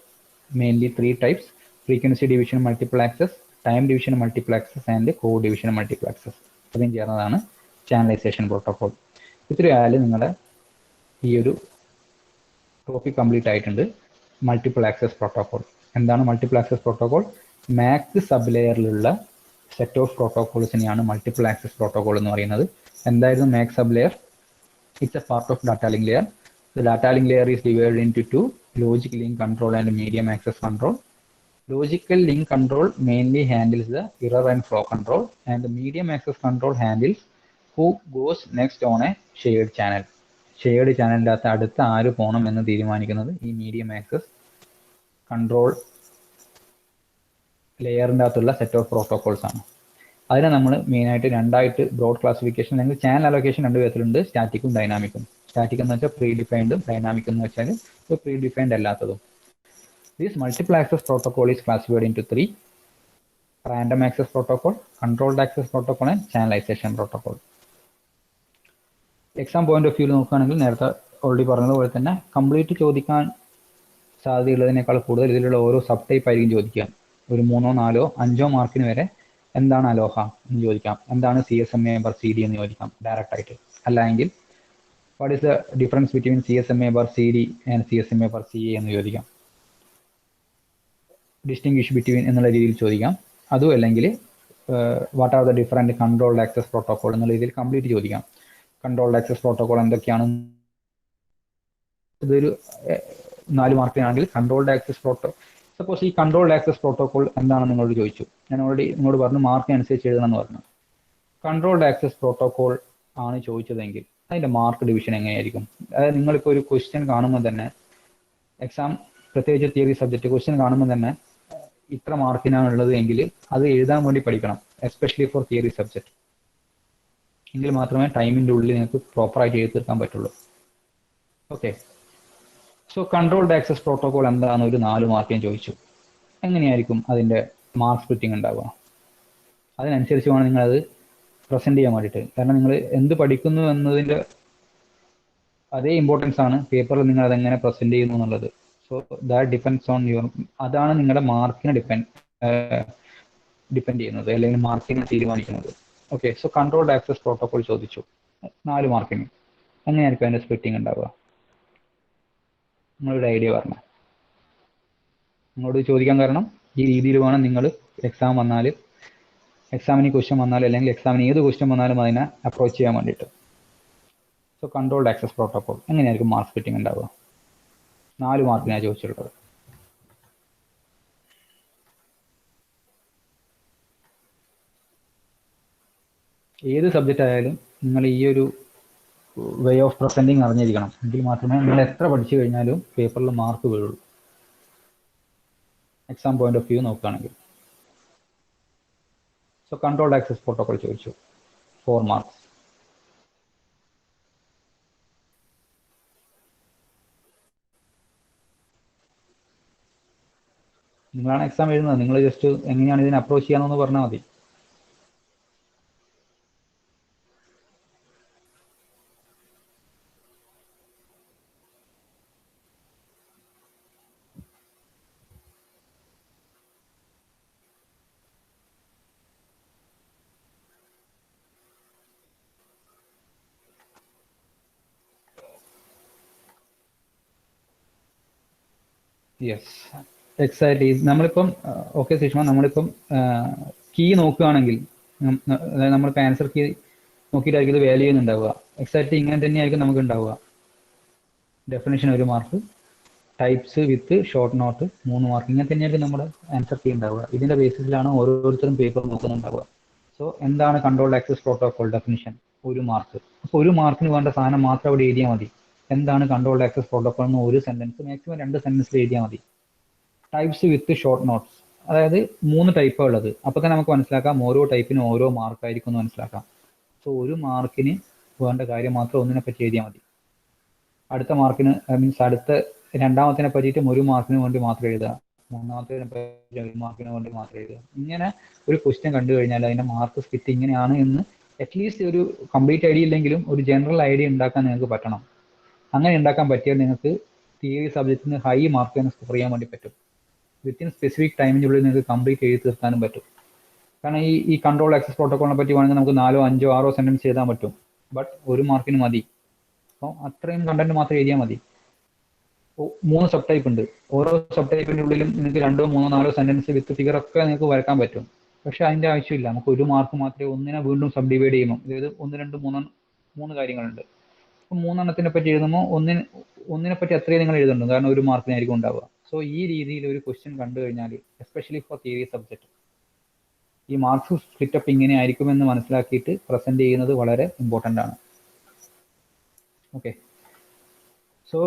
Mainly 3 types: frequency division multiple access, time division multiple access and code division multiple access. ഇത്രയും ചേർന്നതാണ് channelisation protocol. ഇത്രയും ആയാലും നിങ്ങളുടെ ഈ ഒരു ടോപ്പിക് കംപ്ലീറ്റ് ആയിട്ടുണ്ട്. മൾട്ടിപ്പിൾ ആക്സസ് പ്രോട്ടോകോൾ എന്താണ്? Multiple access protocol MAC sub ലെയറിലുള്ള സെറ്റ് ഓഫ് പ്രോട്ടോകോൾസിനെയാണ് മൾട്ടിപ്പിൾ ആക്സസ് പ്രോട്ടോകോൾ എന്ന് പറയുന്നത്. എന്തായിരുന്നു Mac sub layer? It's a part of data link layer. The data link layer is divided into 2: logic link control and medium access control. Logical link control mainly handles the error and flow control, and the medium access control handles who goes next on a shared channel. Shared channel അടുത്ത ആര് പോകണം എന്ന് തീരുമാനിക്കുന്നത് ഈ medium access control ലെയറിൻ്റെ അകത്തുള്ള set of protocols ആണ്. അതിനെ നമ്മൾ മെയിനായിട്ട് രണ്ടായിട്ട് ബ്രോഡ് ക്ലാസിഫിക്കേഷൻ അല്ലെങ്കിൽ ചാനൽ അലോക്കേഷൻ 2 വിധത്തിലുണ്ട്: സ്റ്റാറ്റിക്കും ഡൈനാമിക്കും. സ്റ്റാറ്റിക് എന്ന് വെച്ചാൽ പ്രീ ഡിഫൈൻഡും, ഡൈനാമിക് എന്ന് വെച്ചാൽ പ്രീ ഡിഫൈൻഡ് അല്ലാത്തതും. This multiple access protocol is classified into 3: random access protocol, controlled access protocol and channelisation protocol. Exam point of view നോക്കുകയാണെങ്കിൽ നേരത്തെ ഓൾറെഡി പറഞ്ഞതുപോലെ തന്നെ കംപ്ലീറ്റ് ചോദിക്കാൻ സാധ്യതയുള്ളതിനേക്കാൾ കൂടുതൽ ഇതിലുള്ള ഓരോ സബ് ടൈപ്പ് ആയിരിക്കും ചോദിക്കുക. ഒരു 3, 4, 5 മാർക്കിന് വരെ എന്താണ് അലോഹ എന്ന് ചോദിക്കാം, എന്താണ് CSMA ബർ CD എന്ന് ചോദിക്കാം ഡയറക്റ്റ് ആയിട്ട്. അല്ലെങ്കിൽ what is the difference between CSMA Bur CD and CSMA Bur CA എന്ന് ചോദിക്കാം. ഡിസ്റ്റിങ്വിഷ് ബിറ്റ്വീൻ എന്നുള്ള രീതിയിൽ ചോദിക്കാം. അതും അല്ലെങ്കിൽ what are the different controlled access protocol എന്നുള്ള രീതിയിൽ കംപ്ലീറ്റ് ചോദിക്കാം. കൺട്രോൾഡ് ആക്സസ് പ്രോട്ടോകോൾ എന്തൊക്കെയാണ്? ഇതൊരു 4 മാർക്കിനാണെങ്കിൽ കൺട്രോൾഡ് ആക്സസ് സപ്പോസ് ഈ കൺട്രോൾഡ് ആക്സസ് പ്രോട്ടോകോൾ എന്താണെന്ന് നിങ്ങളോട് ചോദിച്ചു. ഞാൻ ഓൾറെഡി നിങ്ങളോട് പറഞ്ഞു മാർക്കിനനുസരിച്ച് എഴുതണമെന്ന് പറഞ്ഞു. കൺട്രോൾഡ് ആക്സസ് പ്രോട്ടോകോൾ ആണ് ചോദിച്ചതെങ്കിൽ അതിൻ്റെ മാർക്ക് ഡിവിഷൻ എങ്ങനെയായിരിക്കും? അതായത് നിങ്ങളിപ്പോൾ ഒരു ക്വസ്റ്റ്യൻ കാണുമ്പോൾ തന്നെ എക്സാം, പ്രത്യേകിച്ച് തിയറി സബ്ജക്റ്റ് ക്വസ്റ്റ്യൻ കാണുമ്പോൾ തന്നെ ഇത്ര മാർക്കിനാണുള്ളത് എങ്കിൽ അത് എഴുതാൻ വേണ്ടി പഠിക്കണം, എസ്പെഷ്യലി ഫോർ തിയറി സബ്ജക്റ്റ്. എങ്കിൽ മാത്രമേ ടൈമിൻ്റെ ഉള്ളിൽ നിങ്ങൾക്ക് പ്രോപ്പറായിട്ട് എഴുതി തീർക്കാൻ പറ്റുള്ളൂ. Okay, so controlled access protocol എന്താണെന്ന് ഒരു 4 മാർക്കിന് ചോദിച്ചു. എങ്ങനെയായിരിക്കും അതിൻ്റെ മാർക്ക് സ്പ്ലിറ്റിംഗ് ഉണ്ടാവുക? അതിനനുസരിച്ച് വേണം നിങ്ങളത് പ്രസൻറ്റ് ചെയ്യാൻ വേണ്ടിയിട്ട്. കാരണം നിങ്ങൾ എന്ത് പഠിക്കുന്നു എന്നതിൻ്റെ അതേ ഇമ്പോർട്ടൻസ് ആണ് പേപ്പറിൽ നിങ്ങൾ അതെങ്ങനെ പ്രസൻറ്റ് ചെയ്യുന്നു എന്നുള്ളത്. So that depends on your, അതാണ് നിങ്ങളുടെ മാർക്കിനെ ഡിപ്പെൻഡ് ചെയ്യുന്നത്, അല്ലെങ്കിൽ മാർക്കിനെ തീരുമാനിക്കുന്നത്. Okay, so controlled access protocol ചോദിച്ചു 4 മാർക്കിന്. എങ്ങനെയായിരിക്കും അതിൻ്റെ സ്പ്ലിറ്റിംഗ് ഉണ്ടാവുക? നിങ്ങളൊരു ഐഡിയ പറഞ്ഞു. നിങ്ങളോട് ചോദിക്കാൻ കാരണം ഈ രീതിയിൽ വേണം നിങ്ങൾ എക്സാം വന്നാൽ, എക്സാമിന് ക്വസ്റ്റ്യൻ വന്നാൽ, അല്ലെങ്കിൽ എക്സാമിന് ഏത് ക്വസ്റ്റ്യൻ വന്നാലും അതിനെ അപ്രോച്ച് ചെയ്യാൻ വേണ്ടിയിട്ട്. സോ കൺട്രോൾഡ് ആക്സസ് പ്രോട്ടോകോൾ എങ്ങനെയായിരിക്കും മാർക്ക് സ്പ്ലിറ്റിംഗ് ഉണ്ടാവുക? 4 മാർക്കിനാണ് ചോദിച്ചിട്ടുള്ളത്. ഏത് സബ്ജക്റ്റ് ആയാലും നിങ്ങൾ ഈ ഒരു വേ ഓഫ് പ്രസൻറ്റിങ് അറിഞ്ഞിരിക്കണം. എങ്കിൽ മാത്രമേ നിങ്ങൾ എത്ര പഠിച്ചു കഴിഞ്ഞാലും പേപ്പറിൽ മാർക്ക് വീഴുള്ളൂ. എക്സാം പോയിന്റ് ഓഫ് വ്യൂ നോക്കുകയാണെങ്കിൽ. സോ കൺട്രോൾഡ് ആക്സസ് പ്രോട്ടോകോൾ ചോദിച്ചു, 4 മാർക്സ്. നിങ്ങളാണ് എക്സാം എഴുതുന്നത്, നിങ്ങൾ ജസ്റ്റ് എങ്ങനെയാണ് ഇതിനെ അപ്രോച്ച് ചെയ്യാമെന്ന് പറഞ്ഞാൽ മതി. Yes, exactly. നമ്മളിപ്പം ഓക്കെ സുഷ്മ, നമ്മളിപ്പം കീ നോക്കുകയാണെങ്കിൽ അതായത് നമ്മളിപ്പോൾ ആൻസർ കീ നോക്കിയിട്ടായിരിക്കും ഇത് വാല്യൂ ചെയ്യുന്നുണ്ടാവുക. എക്സാക്ട്ലി ഇങ്ങനെ തന്നെയായിരിക്കും നമുക്ക് ഉണ്ടാവുക. ഡെഫിനേഷൻ 1 മാർക്ക്, ടൈപ്സ് വിത്ത് ഷോർട്ട് നോട്ട് 3 മാർക്ക്. ഇങ്ങനെ തന്നെയായിരിക്കും നമ്മുടെ ആൻസർ കീ ഉണ്ടാവുക. ഇതിന്റെ ബേസിസിലാണ് ഓരോരുത്തരും പേപ്പർ നോക്കുന്നുണ്ടാവുക. സോ എന്താണ് controlled access protocol definition? 1 mark. അപ്പോൾ 1 മാർക്കിന് വേണ്ട സാധനം മാത്രം അവിടെ എഴുതിയാൽ മതി. എന്താണ് കൺട്രോൾഡ് ആക്സസ് പ്രോട്ടോകോൾ എന്ന് ഒരു സെന്റൻസ്, മാക്സിമം 2 സെന്റൻസിൽ എഴുതിയാൽ മതി. ടൈപ്സ് വിത്ത് ഷോർട്ട് നോട്ട്സ്, അതായത് 3 ടൈപ്പാണ് ഉള്ളത്. അപ്പോൾ തന്നെ നമുക്ക് മനസ്സിലാക്കാം ഓരോ ടൈപ്പിനും ഓരോ മാർക്കായിരിക്കും എന്ന് മനസ്സിലാക്കാം. സോ 1 മാർക്കിന് വേണ്ട കാര്യം മാത്രം ഒന്നിനെ പറ്റി എഴുതിയാൽ മതി. അടുത്ത മാർക്കിന് മീൻസ് അടുത്ത രണ്ടാമത്തിനെ പറ്റിയിട്ടും 1 മാർക്കിന് വേണ്ടി മാത്രം എഴുതുക, മൂന്നാമത്തേതിനെ പറ്റി 1 മാർക്കിന് വേണ്ടി മാത്രം എഴുതുക. ഇങ്ങനെ ഒരു ക്വസ്റ്റ്യൻ കണ്ടു കഴിഞ്ഞാൽ അതിന്റെ മാർക്ക് സ്പ്ലിറ്റ് ഇങ്ങനെയാണ് എന്ന് അറ്റ്ലീസ്റ്റ് ഒരു കംപ്ലീറ്റ് ഐഡിയ ഇല്ലെങ്കിലും ഒരു ജനറൽ ഐഡിയ ഉണ്ടാക്കാൻ നിങ്ങൾക്ക് പറ്റണം. അങ്ങനെ ഉണ്ടാക്കാൻ പറ്റിയാൽ നിങ്ങൾക്ക് തിയറി സബ്ജക്റ്റിന് ഹൈ മാർക്ക് തന്നെ സ്കോർ ചെയ്യാൻ വേണ്ടി പറ്റും. വിത്തിൻ സ്പെസിഫിക് ടൈമിനുള്ളിൽ നിങ്ങൾക്ക് കംപ്ലീറ്റ് എഴുതി തീർക്കാനും പറ്റും. കാരണം ഈ കൺട്രോൾ ആക്സസ് പ്രോട്ടോക്കോളിനെ പറ്റി വേണമെങ്കിൽ നമുക്ക് 4, 5, 6 സെന്റൻസ് എഴുതാൻ പറ്റും. ബട്ട് 1 മാർക്കിന് മതി. അപ്പോൾ അത്രയും കണ്ടന്റ് മാത്രം എഴുതിയാൽ മതി. 3 സബ് ടൈപ്പ് ഉണ്ട്. ഓരോ സബ് ടൈപ്പിന്റെ ഉള്ളിലും നിങ്ങൾക്ക് 2, 3, 4 സെന്റൻസ് വിത്ത് ഫിഗർ ഒക്കെ നിങ്ങൾക്ക് വരക്കാൻ പറ്റും. പക്ഷെ അതിന്റെ ആവശ്യമില്ല. നമുക്ക് 1 മാർക്ക് മാത്രമേ ഒന്നിനെ വീണ്ടും സബ് ഡിവൈഡ് ചെയ്യുമ്പോൾ, അതായത് 1, 2, 3 കാര്യങ്ങളുണ്ട്. അപ്പോൾ 3 എണ്ണത്തിനെ പറ്റി എഴുതുമ്പോൾ ഒന്നിനെ പറ്റി അത്രയും നിങ്ങൾ എഴുതുന്നുണ്ട്, കാരണം 1 മാർക്കിനായിരിക്കും ഉണ്ടാവുക. സോ ഈ രീതിയിൽ ഒരു ക്വസ്റ്റ്യൻ കണ്ടു കഴിഞ്ഞാൽ എസ്പെഷ്യലി ഫോർ തിയറി സബ്ജക്ട് ഈ മാർക്സ് സ്പ്ലിറ്റപ്പ് ഇങ്ങനെ ആയിരിക്കുമെന്ന് മനസ്സിലാക്കിയിട്ട് പ്രസന്റ് ചെയ്യുന്നത് വളരെ ഇമ്പോർട്ടൻ്റ് ആണ്. Okay, so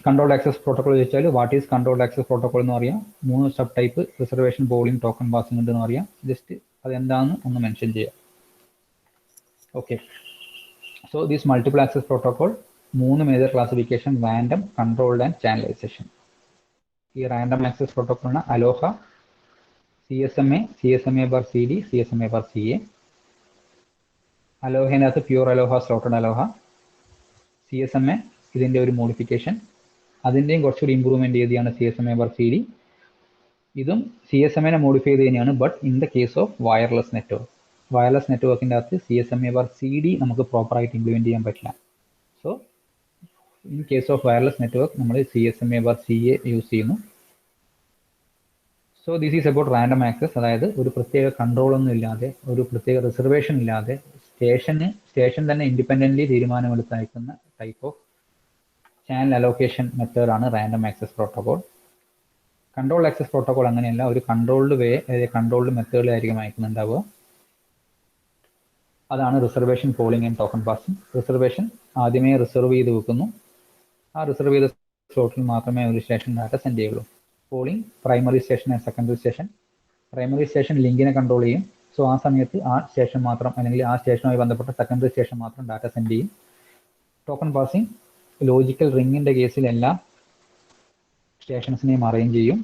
controlled access protocol ചോദിച്ചാൽ what is controlled access protocol എന്ന് പറയാം. 3 sub type reservation, polling, token passing ഉണ്ടെന്ന് പറയാം. ജസ്റ്റ് അതെന്താണെന്ന് ഒന്ന് മെൻഷൻ ചെയ്യാം. Okay, so this multiple access protocol 3 major classification: random, controlled and channelisation. ഈ റാൻഡം ആക്സസ് പ്രോട്ടോകോളിന് അലോഹ, CSMA, CSMA/CD, CSMA/CA. അലോഹേനകത്ത് പ്യൂർ അലോഹ, സ്ലോട്ടഡ് അലോഹ. CSMA ഇതിന്റെ ഒരു മോഡിഫിക്കേഷൻ, അതിന്റെയും കുറച്ചുകൂടി ഇമ്പ്രൂവ്മെന്റ് ചെയ്താണ് CSMA/CD. ഇതും CSMA മോഡിഫൈ ചെയ്ത് തന്നെയാണ്, but in the case of wireless network. Wireless നെറ്റ്വർക്കിന്റെ അകത്ത് CSMA/CD നമുക്ക് പ്രോപ്പറായിട്ട് ഇംപ്ലിമെന്റ് ചെയ്യാൻ പറ്റില്ല. So in case of wireless network നമ്മൾ CSMA/CA യൂസ് ചെയ്യുന്നു. So this is about random access, അതായത് ഒരു പ്രത്യേക കൺട്രോൾ ഒന്നും ഇല്ലാതെ, ഒരു പ്രത്യേക റിസർവേഷൻ ഇല്ലാതെ സ്റ്റേഷൻ തന്നെ ഇൻഡിപെൻഡന്റ്ലി തീരുമാനമെടുത്ത് അയക്കുന്ന type of channel allocation method ആണ് random access protocol. Control access protocol അങ്ങനെയല്ല, ഒരു കൺട്രോൾഡ് വേ, അതായത് കൺട്രോൾഡ് മെത്തേഡിലായിരിക്കും അയക്കുന്നുണ്ടാവുക. അതാണ് reservation, polling and token passing. Reservation ആദ്യമേ റിസർവ് ചെയ്ത് വെക്കുന്നു. ആ റിസർവ് ചെയ്ത സ്ലോട്ടിൽ മാത്രമേ ഒരു സ്റ്റേഷൻ ഡാറ്റ സെൻഡ് ചെയ്യുള്ളൂ. Polling primary station and secondary station. Primary station ലിങ്കിനെ കൺട്രോൾ ചെയ്യും. സോ ആ സമയത്ത് ആ സ്റ്റേഷൻ മാത്രം, അല്ലെങ്കിൽ ആ സ്റ്റേഷനുമായി ബന്ധപ്പെട്ട സെക്കൻഡറി സ്റ്റേഷൻ മാത്രം ഡാറ്റ സെൻഡ് ചെയ്യും. ടോക്കൺ പാസിംഗ് ലോജിക്കൽ റിങ്ങിന്റെ കേസിൽ എല്ലാ സ്റ്റേഷൻസിനെയും അറേഞ്ച് ചെയ്യും.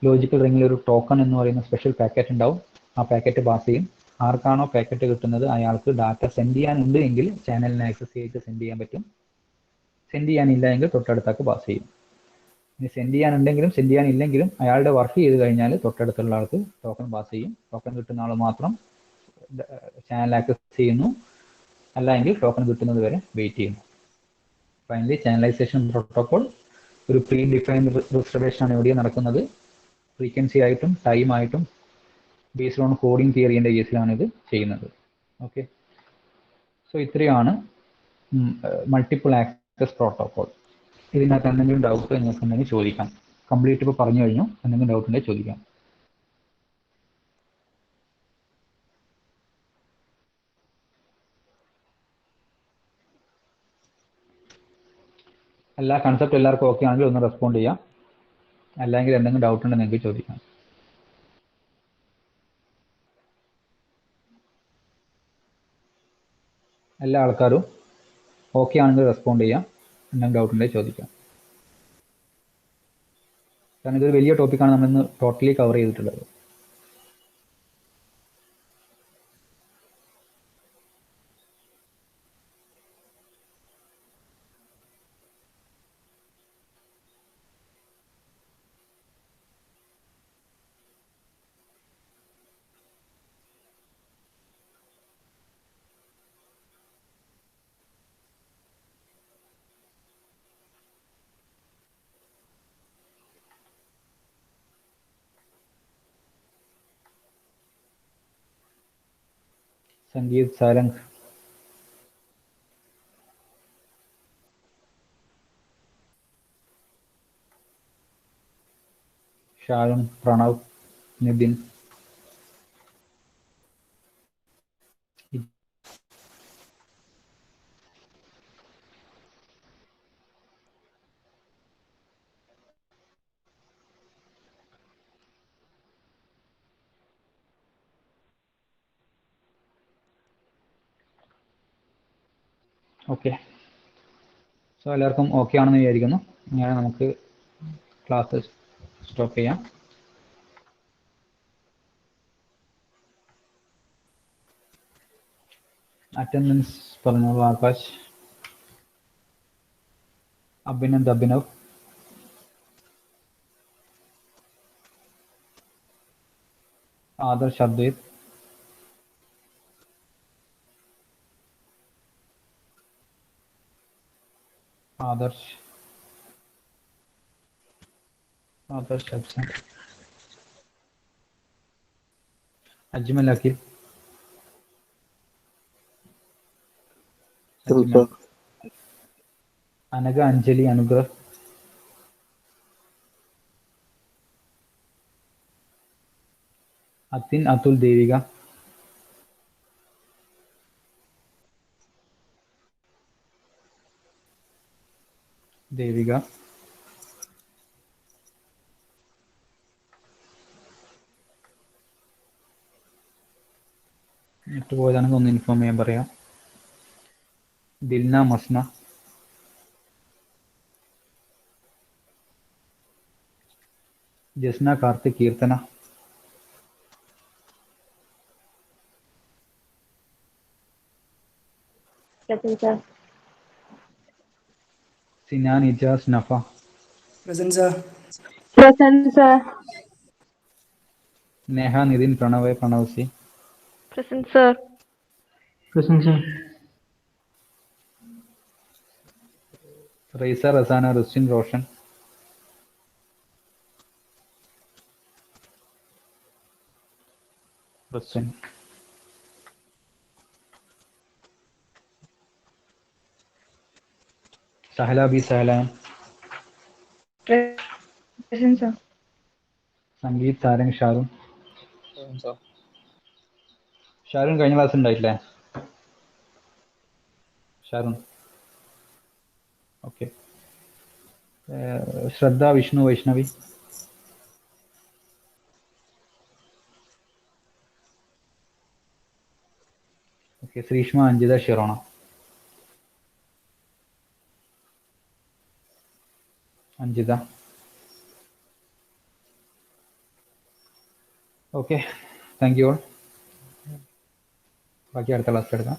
ലോജിക്കൽ റിങ്ങിൽ ഒരു ടോക്കൺ എന്ന് പറയുന്ന സ്പെഷ്യൽ പാക്കറ്റ് ഉണ്ടാവും. ആ പാക്കറ്റ് പാസ് ചെയ്യും. ആർക്കാണോ പാക്കറ്റ് കിട്ടുന്നത് അയാൾക്ക് ഡാറ്റ സെൻഡ് ചെയ്യാനുണ്ട് എങ്കിൽ ചാനലിനെ ആക്സസ് ചെയ്ത് സെൻഡ് ചെയ്യാൻ പറ്റും. സെൻഡ് ചെയ്യാനില്ല എങ്കിൽ തൊട്ടടുത്താക്ക് പാസ് ചെയ്യും. ഇനി സെൻഡ് ചെയ്യാനുണ്ടെങ്കിലും സെൻഡ് ചെയ്യാനില്ലെങ്കിലും അയാളുടെ വർക്ക് ചെയ്ത് കഴിഞ്ഞാൽ തൊട്ടടുത്തുള്ള ആൾക്ക് ടോക്കൺ പാസ് ചെയ്യും. ടോക്കൺ കിട്ടുന്ന ആൾ മാത്രം ചാനൽ ആക്സസ് ചെയ്യുന്നു, അല്ലെങ്കിൽ ടോക്കൺ കിട്ടുന്നത് വരെ വെയിറ്റ് ചെയ്യുന്നു. ഫൈനലി ചാനലൈസേഷൻ പ്രോട്ടോകോൾ ഒരു പ്രീ ഡിഫൈൻഡ് റിസർവേഷൻ ആണ് ഇവിടെ നടക്കുന്നത്. ഫ്രീക്വൻസി ആയിട്ടും ടൈം ആയിട്ടും ബേസ്ഡ് ഓൺ കോഡിംഗ് തിയറിന്റെ കേസിലാണ് ഇത് ചെയ്യുന്നത്. ഓക്കെ, സോ ഇത്രയാണ് മൾട്ടിപ്പിൾ ആക്സസ് പ്രോട്ടോകോൾ. ഇതിനകത്ത് എന്തെങ്കിലും ഡൗട്ട് നിങ്ങൾക്ക് ഉണ്ടെങ്കിൽ ചോദിക്കാം. കംപ്ലീറ്റ് ഇപ്പോൾ പറഞ്ഞു കഴിഞ്ഞു. എന്തെങ്കിലും ഡൗട്ട് ഉണ്ടെങ്കിൽ ചോദിക്കാം. എല്ലാ കൺസെപ്റ്റ് എല്ലാവർക്കും ഓക്കെ ആണെങ്കിൽ ഒന്ന് റെസ്പോണ്ട് ചെയ്യാം. അല്ലെങ്കിൽ എന്തെങ്കിലും ഡൗട്ട് ഉണ്ടെങ്കിൽ നിങ്ങൾക്ക് ചോദിക്കാം. എല്ലാ ആൾക്കാരും ഓക്കെ ആണെങ്കിൽ റെസ്പോണ്ട് ചെയ്യാം. എന്തെങ്കിലും ഡൗട്ട് ഉണ്ടെങ്കിൽ ചോദിക്കാം. കാരണം ഇതൊരു വലിയ ടോപ്പിക്കാണ് നമ്മളിന്ന് ടോട്ടലി കവർ ചെയ്തിട്ടുള്ളത്. संगीत सारंग, शारुन, प्रणव, नितिन, ഓക്കെ. സോ എല്ലാവർക്കും ഓക്കെ ആണെന്ന് വിചാരിക്കുന്നു. ഞാൻ നമുക്ക് ക്ലാസ് സ്റ്റോപ്പ് ചെയ്യാം. അറ്റൻഡൻസ് പറഞ്ഞോളൂ. ആകാശ്, അഭിനവ്, ആദർശ്, അദ്വൈത്, ആദർശ് absent, അജ്മൽ, അഖിൽ, അജ്മൽ, അനഘ, അഞ്ജലി, അനുഗ്രഹ്, അത്തിൻ, അതുൽ, ദേവിക, പോയതാണെങ്കിൽ ഒന്ന് ഇൻഫോം ചെയ്യാൻ പറയാം. Dilna, Masna, Jasna, Karthik, Keerthana, Present, sir. Sinan, Ijas, Nafa, Present, sir. Present, sir. Neha, Nithin, Pranav, Pranav C, Present, sir. Present, sir. Raisa, Rasana, Rustin, Roshan, Sahala, B, Sahalan, Present, sir. Sangeeth, Sarang, Sharun. Sharun കഴിഞ്ഞ ക്ലാസ് ഉണ്ടായിട്ടില്ലേ? Sharun okay. Shraddha, Vishnu, Vaishnavi, okay. Sreeshma, Anjitha, Shirona, Anjitha. Okay, thank you all. ബാക്കി അടുത്ത ക്ലാസ്സിൽ എടുക്കാം.